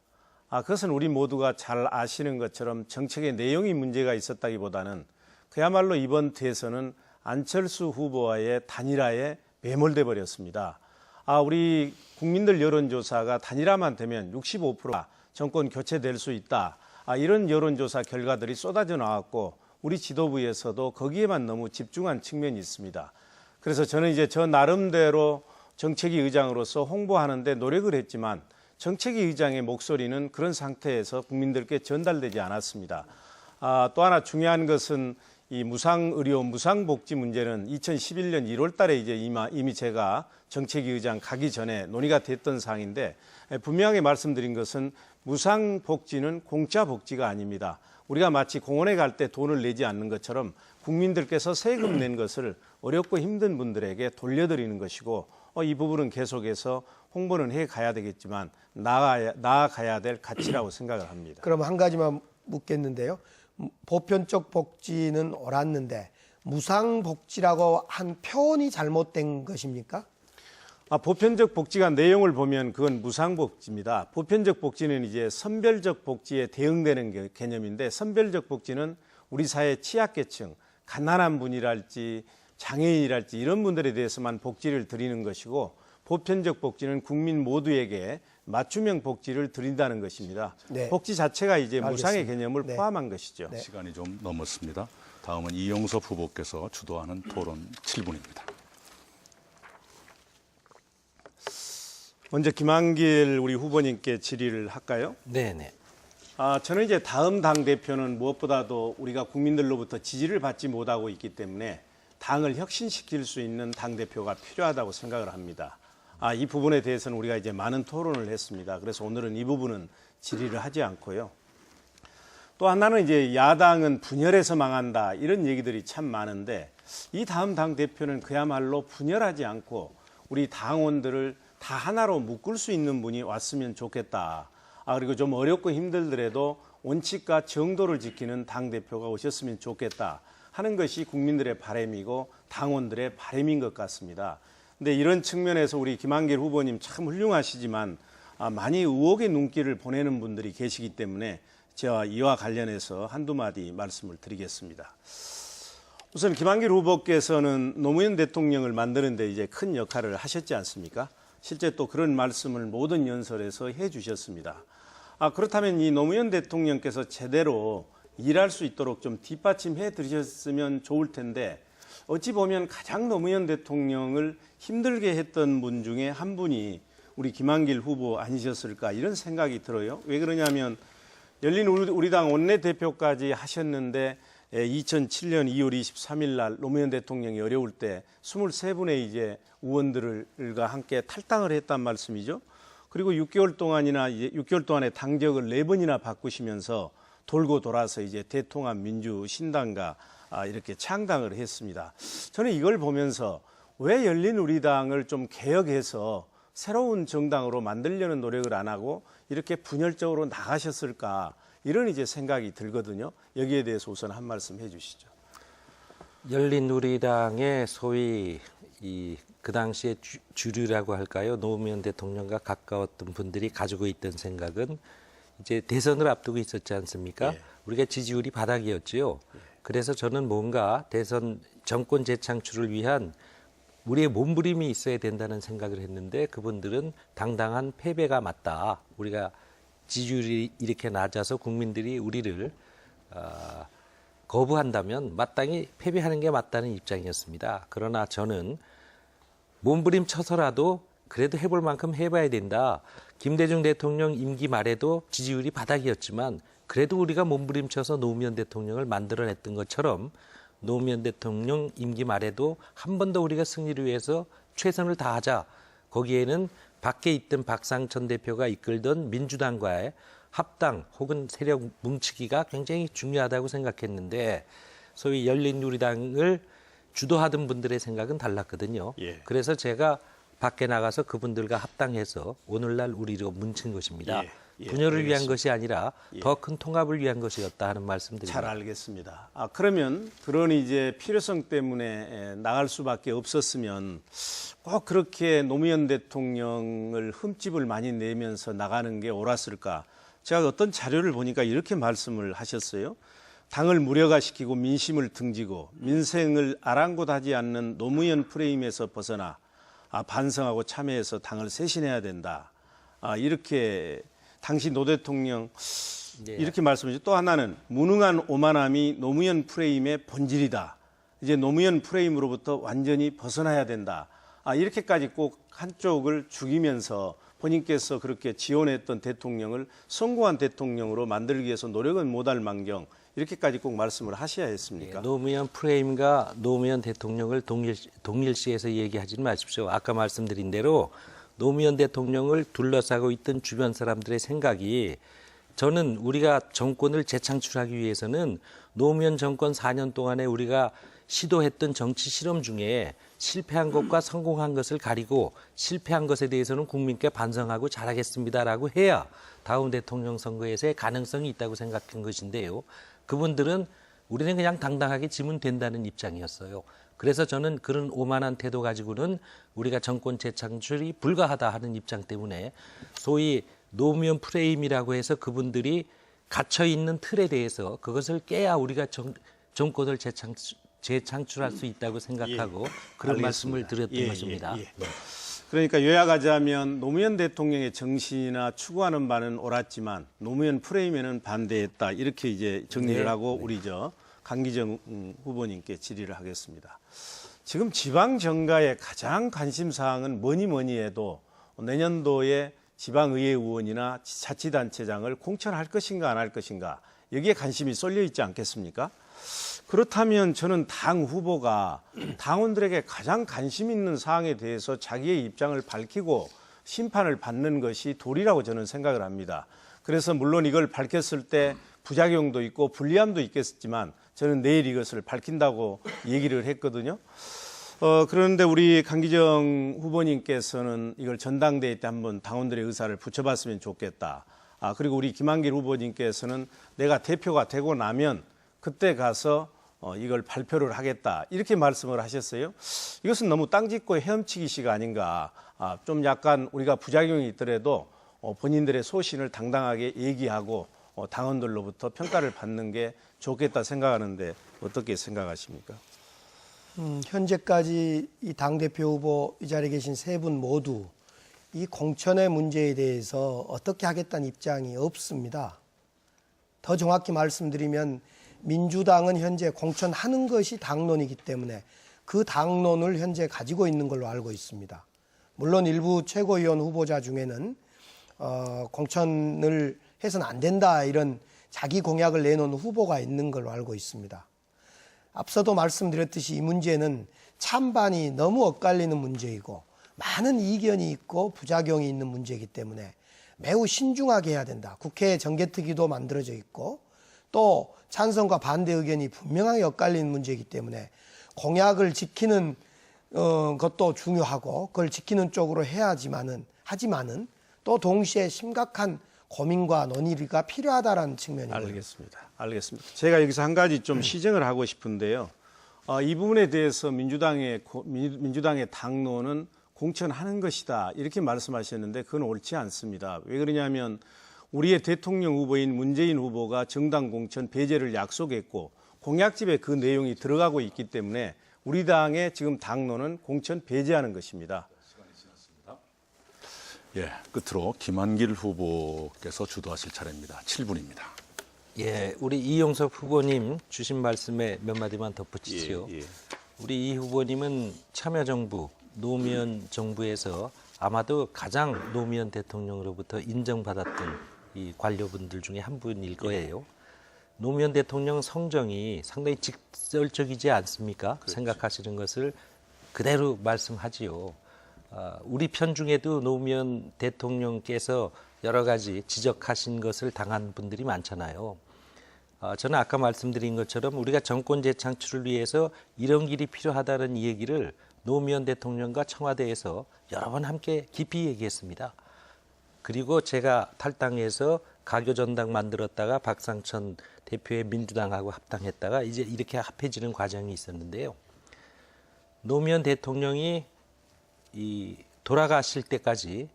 그것은 우리 모두가 잘 아시는 것처럼 정책의 내용이 문제가 있었다기보다는 그야말로 이번 대선은 안철수 후보와의 단일화에 매몰돼 버렸습니다. 우리 국민들 여론조사가 단일화만 되면 65%가 정권 교체될 수 있다. 이런 여론조사 결과들이 쏟아져 나왔고 우리 지도부에서도 거기에만 너무 집중한 측면이 있습니다. 그래서 저는 이제 저 나름대로 정책위 의장으로서 홍보하는데 노력을 했지만 정책위 의장의 목소리는 그런 상태에서 국민들께 전달되지 않았습니다. 또 하나 중요한 것은 이 무상의료, 무상복지 문제는 2011년 1월 달에 이제 이미 제가 정책위 의장 가기 전에 논의가 됐던 사항인데, 분명하게 말씀드린 것은 무상복지는 공짜 복지가 아닙니다. 우리가 마치 공원에 갈 때 돈을 내지 않는 것처럼 국민들께서 세금 낸 것을 어렵고 힘든 분들에게 돌려드리는 것이고, 이 부분은 계속해서 홍보는 해 가야 되겠지만 나아가야 될 가치라고 생각을 합니다. 그럼 한 가지만 묻겠는데요. 보편적 복지는 옳았는데 무상복지라고 한 표현이 잘못된 것입니까? 보편적 복지가 내용을 보면 그건 무상복지입니다. 보편적 복지는 이제 선별적 복지에 대응되는 개념인데, 선별적 복지는 우리 사회 취약계층, 가난한 분이랄지 장애인이랄지 이런 분들에 대해서만 복지를 드리는 것이고, 보편적 복지는 국민 모두에게 맞춤형 복지를 드린다는 것입니다. 네. 복지 자체가 이제 알겠습니다. 무상의 개념을 네. 포함한 것이죠. 네. 시간이 좀 넘었습니다. 다음은 이용섭 후보께서 주도하는 토론 7분입니다. 먼저 김한길 우리 후보님께 질의를 할까요? 네네. 저는 이제 다음 당 대표는 무엇보다도 우리가 국민들로부터 지지를 받지 못하고 있기 때문에 당을 혁신시킬 수 있는 당 대표가 필요하다고 생각을 합니다. 이 부분에 대해서는 우리가 이제 많은 토론을 했습니다. 그래서 오늘은 이 부분은 질의를 하지 않고요. 또 하나는 이제 야당은 분열해서 망한다 이런 얘기들이 참 많은데, 이 다음 당 대표는 그야말로 분열하지 않고 우리 당원들을 다 하나로 묶을 수 있는 분이 왔으면 좋겠다. 그리고 좀 어렵고 힘들더라도 원칙과 정도를 지키는 당대표가 오셨으면 좋겠다 하는 것이 국민들의 바람이고 당원들의 바람인 것 같습니다. 근데 이런 측면에서 우리 김한길 후보님 참 훌륭하시지만 많이 의혹의 눈길을 보내는 분들이 계시기 때문에 제가 이와 관련해서 한두 마디 말씀을 드리겠습니다. 우선 김한길 후보께서는 노무현 대통령을 만드는 데 이제 큰 역할을 하셨지 않습니까? 실제 또 그런 말씀을 모든 연설에서 해 주셨습니다. 그렇다면 이 노무현 대통령께서 제대로 일할 수 있도록 좀 뒷받침해 드리셨으면 좋을 텐데, 어찌 보면 가장 노무현 대통령을 힘들게 했던 분 중에 한 분이 우리 김한길 후보 아니셨을까 이런 생각이 들어요. 왜 그러냐면 열린 우리당 원내대표까지 하셨는데 2007년 2월 23일 날 노무현 대통령이 어려울 때 23분의 이제 의원들과 함께 탈당을 했단 말씀이죠. 그리고 6개월 동안에 당적을 4번이나 바꾸시면서 돌고 돌아서 이제 대통합 민주신당과 이렇게 창당을 했습니다. 저는 이걸 보면서 왜 열린 우리당을 좀 개혁해서 새로운 정당으로 만들려는 노력을 안 하고 이렇게 분열적으로 나가셨을까, 이런 이제 생각이 들거든요. 여기에 대해서 우선 한 말씀 해 주시죠. 열린우리당의 소위 그 당시에 주류라고 할까요? 노무현 대통령과 가까웠던 분들이 가지고 있던 생각은 이제 대선을 앞두고 있었지 않습니까? 우리가 지지율이 바닥이었지요. 그래서 저는 뭔가 대선 정권 재창출을 위한 우리의 몸부림이 있어야 된다는 생각을 했는데 그분들은 당당한 패배가 맞다. 우리가 지지율이 이렇게 낮아서 국민들이 우리를 거부한다면 마땅히 패배하는 게 맞다는 입장이었습니다. 그러나 저는 몸부림 쳐서라도 그래도 해볼 만큼 해봐야 된다. 김대중 대통령 임기 말에도 지지율이 바닥이었지만 그래도 우리가 몸부림쳐서 노무현 대통령을 만들어냈던 것처럼 노무현 대통령 임기 말에도 한 번 더 우리가 승리를 위해서 최선을 다하자. 거기에는 밖에 있던 박상천 대표가 이끌던 민주당과의 합당 혹은 세력 뭉치기가 굉장히 중요하다고 생각했는데 소위 열린우리당을 주도하던 분들의 생각은 달랐거든요. 그래서 제가 밖에 나가서 그분들과 합당해서 오늘날 우리로 뭉친 것입니다. 분열을 위한 것이 아니라 더 큰 통합을 위한 것이었다 하는 말씀드립니다. 잘 알겠습니다. 그러면 그런 이제 필요성 때문에 나갈 수밖에 없었으면 꼭 그렇게 노무현 대통령을 흠집을 많이 내면서 나가는 게 옳았을까? 제가 어떤 자료를 보니까 이렇게 말씀을 하셨어요. 당을 무력화시키고 민심을 등지고 민생을 아랑곳하지 않는 노무현 프레임에서 벗어나 반성하고 참여해서 당을 쇄신해야 된다. 이렇게 당시 노 대통령 이렇게 말씀하셨죠. 또 하나는 무능한 오만함이 노무현 프레임의 본질이다. 이제 노무현 프레임으로부터 완전히 벗어나야 된다. 이렇게까지 꼭 한쪽을 죽이면서 본인께서 그렇게 지원했던 대통령을 성공한 대통령으로 만들기 위해서 노력은 못할 망정 이렇게까지 꼭 말씀을 하셔야 했습니까? 노무현 프레임과 노무현 대통령을 동일시해서 얘기하지 마십시오. 아까 말씀드린 대로 노무현 대통령을 둘러싸고 있던 주변 사람들의 생각이 저는 우리가 정권을 재창출하기 위해서는 노무현 정권 4년 동안에 우리가 시도했던 정치 실험 중에 실패한 것과 성공한 것을 가리고 실패한 것에 대해서는 국민께 반성하고 잘하겠습니다라고 해야 다음 대통령 선거에서의 가능성이 있다고 생각한 것인데요. 그분들은 우리는 그냥 당당하게 지면 된다는 입장이었어요. 그래서 저는 그런 오만한 태도 가지고는 우리가 정권 재창출이 불가하다 하는 입장 때문에 소위 노무현 프레임이라고 해서 그분들이 갇혀있는 틀에 대해서 그것을 깨야 우리가 정권을 재창출할 수 있다고 생각하고 그런 알겠습니다. 말씀을 드렸던 것입니다. 그러니까 요약하자면 노무현 대통령의 정신이나 추구하는 바는 옳았지만 노무현 프레임에는 반대했다. 이렇게 이제 정리를 하고 우리 강기정 후보님께 질의를 하겠습니다. 지금 지방 정가의 가장 관심 사항은 뭐니 해도 내년도에 지방의회 의원이나 자치단체장을 공천할 것인가 안 할 것인가 여기에 관심이 쏠려 있지 않겠습니까? 그렇다면 저는 당 후보가 당원들에게 가장 관심 있는 사항에 대해서 자기의 입장을 밝히고 심판을 받는 것이 도리라고 저는 생각을 합니다. 그래서 물론 이걸 밝혔을 때 부작용도 있고 불리함도 있겠지만 저는 내일 이것을 밝힌다고 얘기를 했거든요. 그런데 우리 강기정 후보님께서는 이걸 전당대회 때 한번 당원들의 의사를 붙여봤으면 좋겠다. 그리고 우리 김한길 후보님께서는 내가 대표가 되고 나면 그때 가서 이걸 발표를 하겠다. 이렇게 말씀을 하셨어요. 이것은 너무 땅 짚고 헤엄치기시가 아닌가. 좀 약간 우리가 부작용이 있더라도 본인들의 소신을 당당하게 얘기하고 당원들로부터 평가를 받는 게 좋겠다 생각하는데 어떻게 생각하십니까? 현재까지 이 당대표 후보 이 자리에 계신 세 분 모두 이 공천의 문제에 대해서 어떻게 하겠다는 입장이 없습니다. 더 정확히 말씀드리면 민주당은 현재 공천하는 것이 당론이기 때문에 그 당론을 현재 가지고 있는 걸로 알고 있습니다. 물론 일부 최고위원 후보자 중에는 공천을 해서는 안 된다 이런 자기 공약을 내놓은 후보가 있는 걸로 알고 있습니다. 앞서도 말씀드렸듯이 이 문제는 찬반이 너무 엇갈리는 문제이고 많은 이견이 있고 부작용이 있는 문제이기 때문에 매우 신중하게 해야 된다. 국회 정개특위도 만들어져 있고 또 찬성과 반대 의견이 분명하게 엇갈리는 문제이기 때문에 공약을 지키는 것도 중요하고 그걸 지키는 쪽으로 하지만은 또 동시에 심각한 고민과 논의가 필요하다라는 측면입니다. 알겠습니다. 제가 여기서 한 가지 좀 시정을 하고 싶은데요. 이 부분에 대해서 민주당의 당론은 공천하는 것이다 이렇게 말씀하셨는데 그건 옳지 않습니다. 왜 그러냐면 우리의 대통령 후보인 문재인 후보가 정당 공천 배제를 약속했고 공약집에 그 내용이 들어가고 있기 때문에 우리 당의 지금 당론은 공천 배제하는 것입니다. 예, 끝으로 김한길 후보께서 주도하실 차례입니다. 7분입니다. 예, 우리 이용섭 후보님 주신 말씀에 몇 마디만 덧붙이지요. 우리 이 후보님은 참여정부, 노무현 정부에서 아마도 가장 노무현 대통령으로부터 인정받았던 이 관료분들 중에 한 분일 거예요. 노무현 대통령 성정이 상당히 직설적이지 않습니까? 그렇죠. 생각하시는 것을 그대로 말씀하지요. 우리 편 중에도 노무현 대통령께서 여러 가지 지적하신 것을 당한 분들이 많잖아요. 저는 아까 말씀드린 것처럼 우리가 정권 재창출을 위해서 이런 길이 필요하다는 얘기를 노무현 대통령과 청와대에서 여러 번 함께 깊이 얘기했습니다. 그리고 제가 탈당해서 가교전당 만들었다가 박상천 대표의 민주당하고 합당했다가 이제 이렇게 합해지는 과정이 있었는데요. 노무현 대통령이 돌아가실 때까지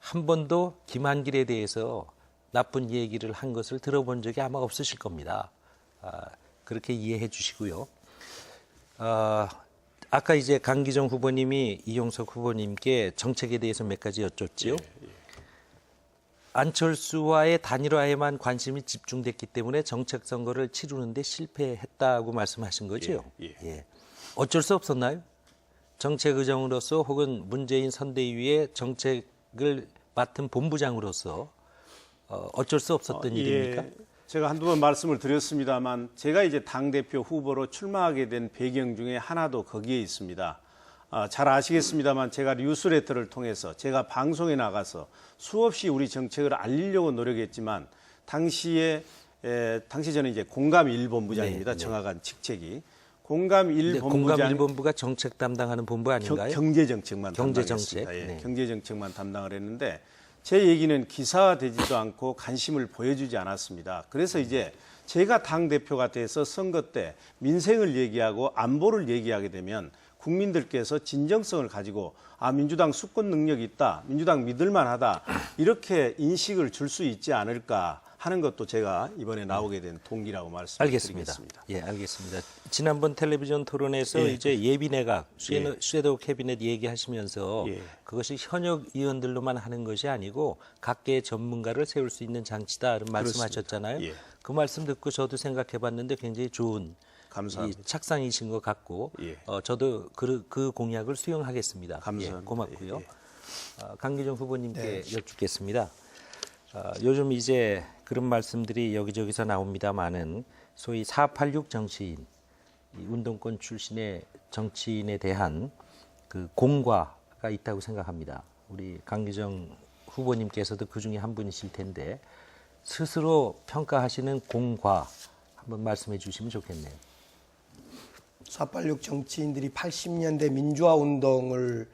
한 번도 김한길에 대해서 나쁜 얘기를 한 것을 들어본 적이 아마 없으실 겁니다. 그렇게 이해해 주시고요. 아까 이제 강기정 후보님이 이용석 후보님께 정책에 대해서 몇 가지 여쭙지요. 안철수와의 단일화에만 관심이 집중됐기 때문에 정책 선거를 치르는데 실패했다고 말씀하신 거죠. 예. 어쩔 수 없었나요? 정책 의장으로서 혹은 문재인 선대위의 정책을 맡은 본부장으로서 어쩔 수 없었던 일입니까? 제가 한두 번 말씀을 드렸습니다만 제가 이제 당대표 후보로 출마하게 된 배경 중에 하나도 거기에 있습니다. 잘 아시겠습니다만 제가 뉴스레터를 통해서 제가 방송에 나가서 수없이 우리 정책을 알리려고 노력했지만 당시 저는 이제 공감 1본부장입니다. 정확한 직책이. 공감 1본부가 정책 담당하는 본부 아닌가요? 경제정책만 경제정책. 담당했습니다. 경제정책만 담당을 했는데 제 얘기는 기사화되지도 않고 관심을 보여주지 않았습니다. 그래서 이제 제가 당대표가 돼서 선거 때 민생을 얘기하고 안보를 얘기하게 되면 국민들께서 진정성을 가지고 민주당 수권 능력이 있다, 민주당 믿을만하다 이렇게 인식을 줄 수 있지 않을까 하는 것도 제가 이번에 나오게 된 동기라고 말씀드리겠습니다. 예, 알겠습니다. 지난번 텔레비전 토론에서 이제 예비내각, 섀도우 캐비넷 얘기하시면서 그것이 현역 의원들로만 하는 것이 아니고 각계의 전문가를 세울 수 있는 장치다는 말씀하셨잖아요. 그 말씀 듣고 저도 생각해봤는데 굉장히 좋은 감사합니다. 착상이신 것 같고 저도 그 공약을 수용하겠습니다. 감사합니다. 고맙고요. 강기정 후보님께 여쭙겠습니다. 요즘 이제 그런 말씀들이 여기저기서 나옵니다마는 소위 486 정치인, 이 운동권 출신의 정치인에 대한 그 공과가 있다고 생각합니다. 우리 강기정 후보님께서도 그 중에 한 분이실 텐데 스스로 평가하시는 공과 한번 말씀해 주시면 좋겠네요. 486 정치인들이 80년대 민주화 운동을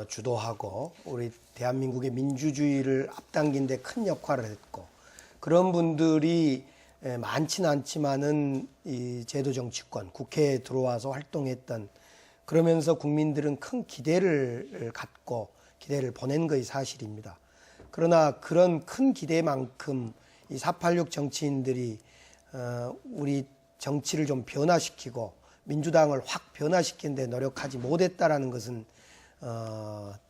주도하고 우리 대한민국의 민주주의를 앞당긴 데 큰 역할을 했고 그런 분들이 많지는 않지만은 이 제도 정치권 국회에 들어와서 활동했던 그러면서 국민들은 큰 기대를 갖고 기대를 보낸 것이 사실입니다. 그러나 그런 큰 기대만큼 이 486 정치인들이 우리 정치를 좀 변화시키고 민주당을 확 변화시키는 데 노력하지 못했다라는 것은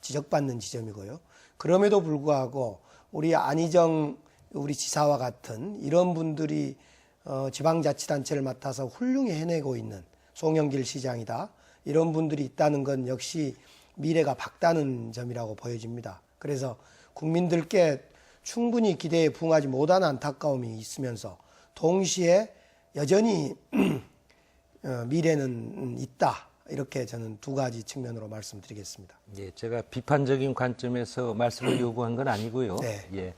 지적받는 지점이고요. 그럼에도 불구하고 우리 안희정 우리 지사와 같은 이런 분들이 지방자치단체를 맡아서 훌륭히 해내고 있는 송영길 시장이다. 이런 분들이 있다는 건 역시 미래가 밝다는 점이라고 보여집니다. 그래서 국민들께 충분히 기대에 부응하지 못한 안타까움이 있으면서 동시에 여전히 미래는 있다. 이렇게 저는 두 가지 측면으로 말씀드리겠습니다. 예, 제가 비판적인 관점에서 말씀을 요구한 건 아니고요. 네. 예,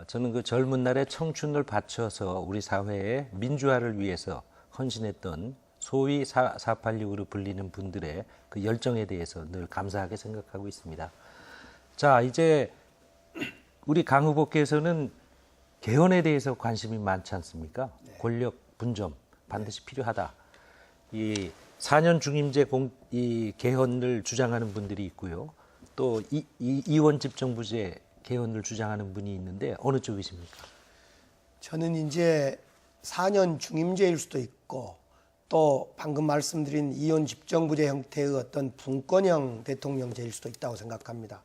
저는 그 젊은 날의 청춘을 바쳐서 우리 사회의 민주화를 위해서 헌신했던 소위 486으로 불리는 분들의 그 열정에 대해서 늘 감사하게 생각하고 있습니다. 자, 이제 우리 강 후보께서는 개헌에 대해서 관심이 많지 않습니까? 네. 권력 분점 반드시 필요하다. 이 4년 중임제 이 개헌을 주장하는 분들이 있고요. 또 이원 집정부제 개헌을 주장하는 분이 있는데 어느 쪽이십니까? 저는 이제 4년 중임제일 수도 있고 또 방금 말씀드린 이원 집정부제 형태의 어떤 분권형 대통령제일 수도 있다고 생각합니다.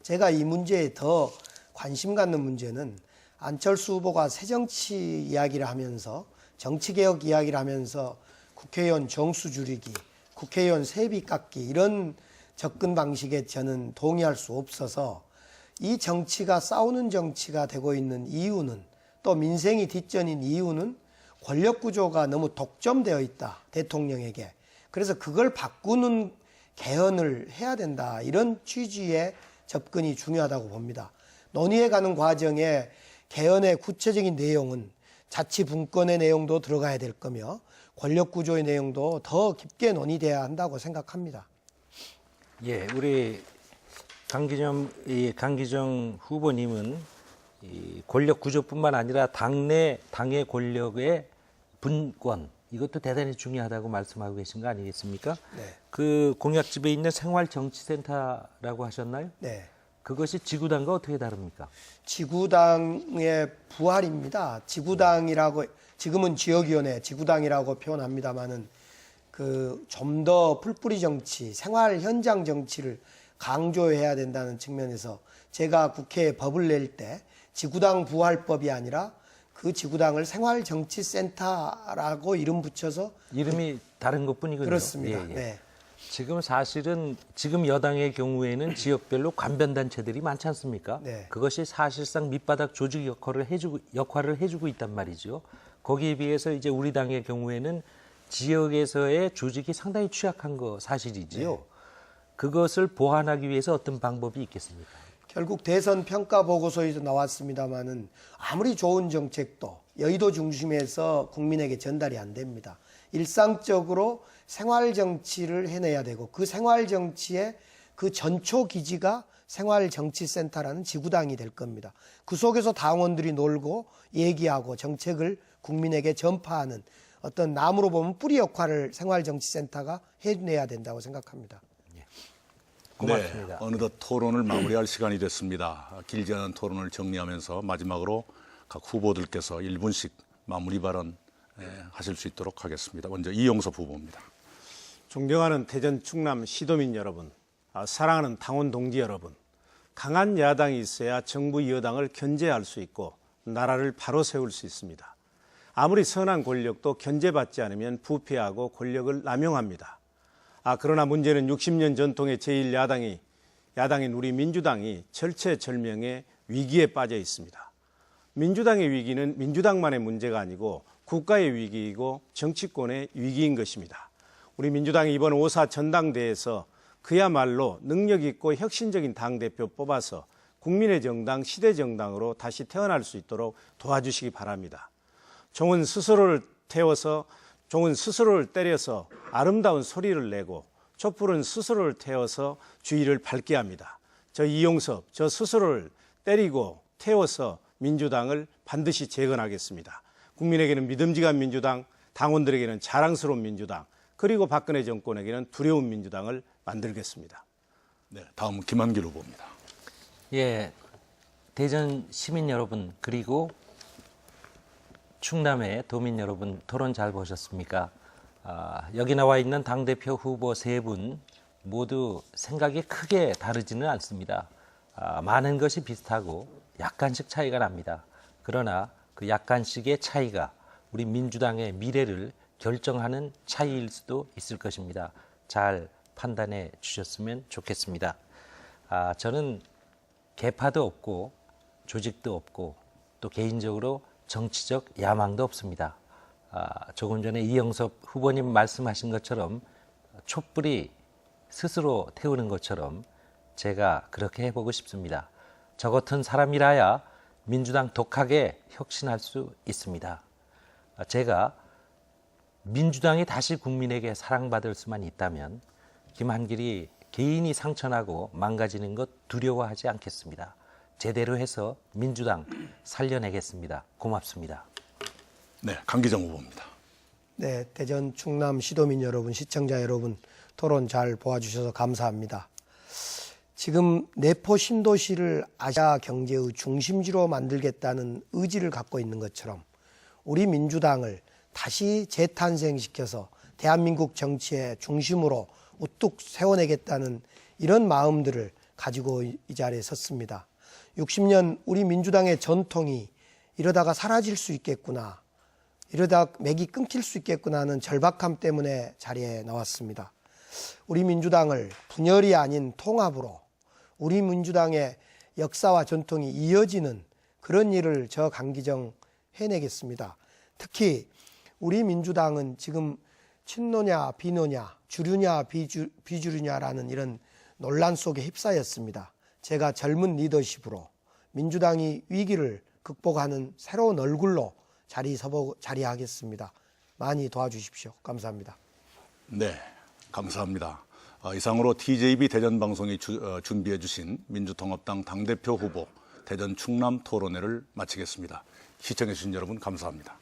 제가 이 문제에 더 관심 갖는 문제는 안철수 후보가 새정치 이야기를 하면서 정치개혁 이야기를 하면서 국회의원 정수 줄이기, 국회의원 세비 깎기 이런 접근 방식에 저는 동의할 수 없어서 이 정치가 싸우는 정치가 되고 있는 이유는 또 민생이 뒷전인 이유는 권력 구조가 너무 독점되어 있다, 대통령에게. 그래서 그걸 바꾸는 개헌을 해야 된다. 이런 취지의 접근이 중요하다고 봅니다. 논의해 가는 과정에 개헌의 구체적인 내용은 자치분권의 내용도 들어가야 될 거며 권력 구조의 내용도 더 깊게 논의돼야 한다고 생각합니다. 예, 우리 강기정 후보님은 이 권력 구조뿐만 아니라 당의 권력의 분권 이것도 대단히 중요하다고 말씀하고 계신 거 아니겠습니까? 네. 그 공약집에 있는 생활정치센터라고 하셨나요? 네. 그것이 지구당과 어떻게 다릅니까? 지구당의 부활입니다. 지구당이라고 지금은 지역위원회 지구당이라고 표현합니다만은 그 좀 더 풀뿌리 정치, 생활 현장 정치를 강조해야 된다는 측면에서 제가 국회에 법을 낼 때 지구당 부활법이 아니라 그 지구당을 생활정치센터라고 이름 붙여서 이름이 다른 것뿐이군요. 그렇습니다. 예, 예. 네. 지금 사실은 지금 여당의 경우에는 지역별로 관변단체들이 많지 않습니까? 네. 그것이 사실상 밑바닥 조직 역할을 해주고 있단 말이죠. 거기에 비해서 이제 우리 당의 경우에는 지역에서의 조직이 상당히 취약한 거 사실이지요. 네. 그것을 보완하기 위해서 어떤 방법이 있겠습니까? 결국 대선 평가 보고서에도 나왔습니다마는 아무리 좋은 정책도 여의도 중심에서 국민에게 전달이 안 됩니다. 일상적으로 생활 정치를 해내야 되고 그 생활 정치의 그 전초 기지가 생활정치센터라는 지구당이 될 겁니다. 그 속에서 당원들이 놀고 얘기하고 정책을 국민에게 전파하는 어떤 나무로 보면 뿌리 역할을 생활정치센터가 해내야 된다고 생각합니다. 고맙습니다. 네, 어느덧 토론을 마무리할 시간이 됐습니다. 길지 않은 토론을 정리하면서 마지막으로 각 후보들께서 1분씩 마무리 발언 하실 수 있도록 하겠습니다. 먼저 이용섭 후보입니다. 존경하는 대전 충남 시도민 여러분, 사랑하는 당원 동지 여러분, 강한 야당이 있어야 정부 여당을 견제할 수 있고 나라를 바로 세울 수 있습니다. 아무리 선한 권력도 견제받지 않으면 부패하고 권력을 남용합니다. 그러나 문제는 60년 전통의 야당인 우리 민주당이 절체절명의 위기에 빠져 있습니다. 민주당의 위기는 민주당만의 문제가 아니고 국가의 위기이고 정치권의 위기인 것입니다. 우리 민주당이 이번 5.4 전당대회에서 그야말로 능력 있고 혁신적인 당대표 뽑아서 국민의 정당, 시대 정당으로 다시 태어날 수 있도록 도와주시기 바랍니다. 종은 스스로를 때려서 아름다운 소리를 내고 촛불은 스스로를 태워서 주위를 밝게 합니다. 저 이용섭, 저 스스로를 때리고 태워서 민주당을 반드시 재건하겠습니다. 국민에게는 믿음직한 민주당, 당원들에게는 자랑스러운 민주당, 그리고 박근혜 정권에게는 두려운 민주당을 만들겠습니다. 네, 다음은 김한길 후보입니다. 예, 대전 시민 여러분 그리고 충남의 도민 여러분 토론 잘 보셨습니까? 여기 나와 있는 당대표 후보 세 분 모두 생각이 크게 다르지는 않습니다. 많은 것이 비슷하고 약간씩 차이가 납니다. 그러나 그 약간씩의 차이가 우리 민주당의 미래를 결정하는 차이일 수도 있을 것입니다. 잘 판단해 주셨으면 좋겠습니다. 저는 계파도 없고 조직도 없고 또 개인적으로 정치적 야망도 없습니다. 조금 전에 이영섭 후보님 말씀하신 것처럼 촛불이 스스로 태우는 것처럼 제가 그렇게 해보고 싶습니다. 저 같은 사람이라야 민주당 독하게 혁신할 수 있습니다. 제가 민주당이 다시 국민에게 사랑받을 수만 있다면 김한길이 개인이 상처나고 망가지는 것 두려워하지 않겠습니다. 제대로 해서 민주당 살려내겠습니다. 고맙습니다. 네, 강기정 후보입니다. 네, 대전 충남 시도민 여러분, 시청자 여러분, 토론 잘 보아주셔서 감사합니다. 지금 내포 신도시를 아시아 경제의 중심지로 만들겠다는 의지를 갖고 있는 것처럼 우리 민주당을 다시 재탄생시켜서 대한민국 정치의 중심으로 우뚝 세워내겠다는 이런 마음들을 가지고 이 자리에 섰습니다. 60년 우리 민주당의 전통이 이러다가 사라질 수 있겠구나, 이러다 맥이 끊길 수 있겠구나 하는 절박함 때문에 자리에 나왔습니다. 우리 민주당을 분열이 아닌 통합으로 우리 민주당의 역사와 전통이 이어지는 그런 일을 저 강기정 해내겠습니다. 특히 우리 민주당은 지금 친노냐 비노냐, 주류냐 비주류냐라는 이런 논란 속에 휩싸였습니다. 제가 젊은 리더십으로 민주당이 위기를 극복하는 새로운 얼굴로 자리하겠습니다. 많이 도와주십시오. 감사합니다. 네, 감사합니다. 이상으로 TJB 대전방송이 준비해 주신 민주통합당 당대표 후보 대전 충남 토론회를 마치겠습니다. 시청해 주신 여러분 감사합니다.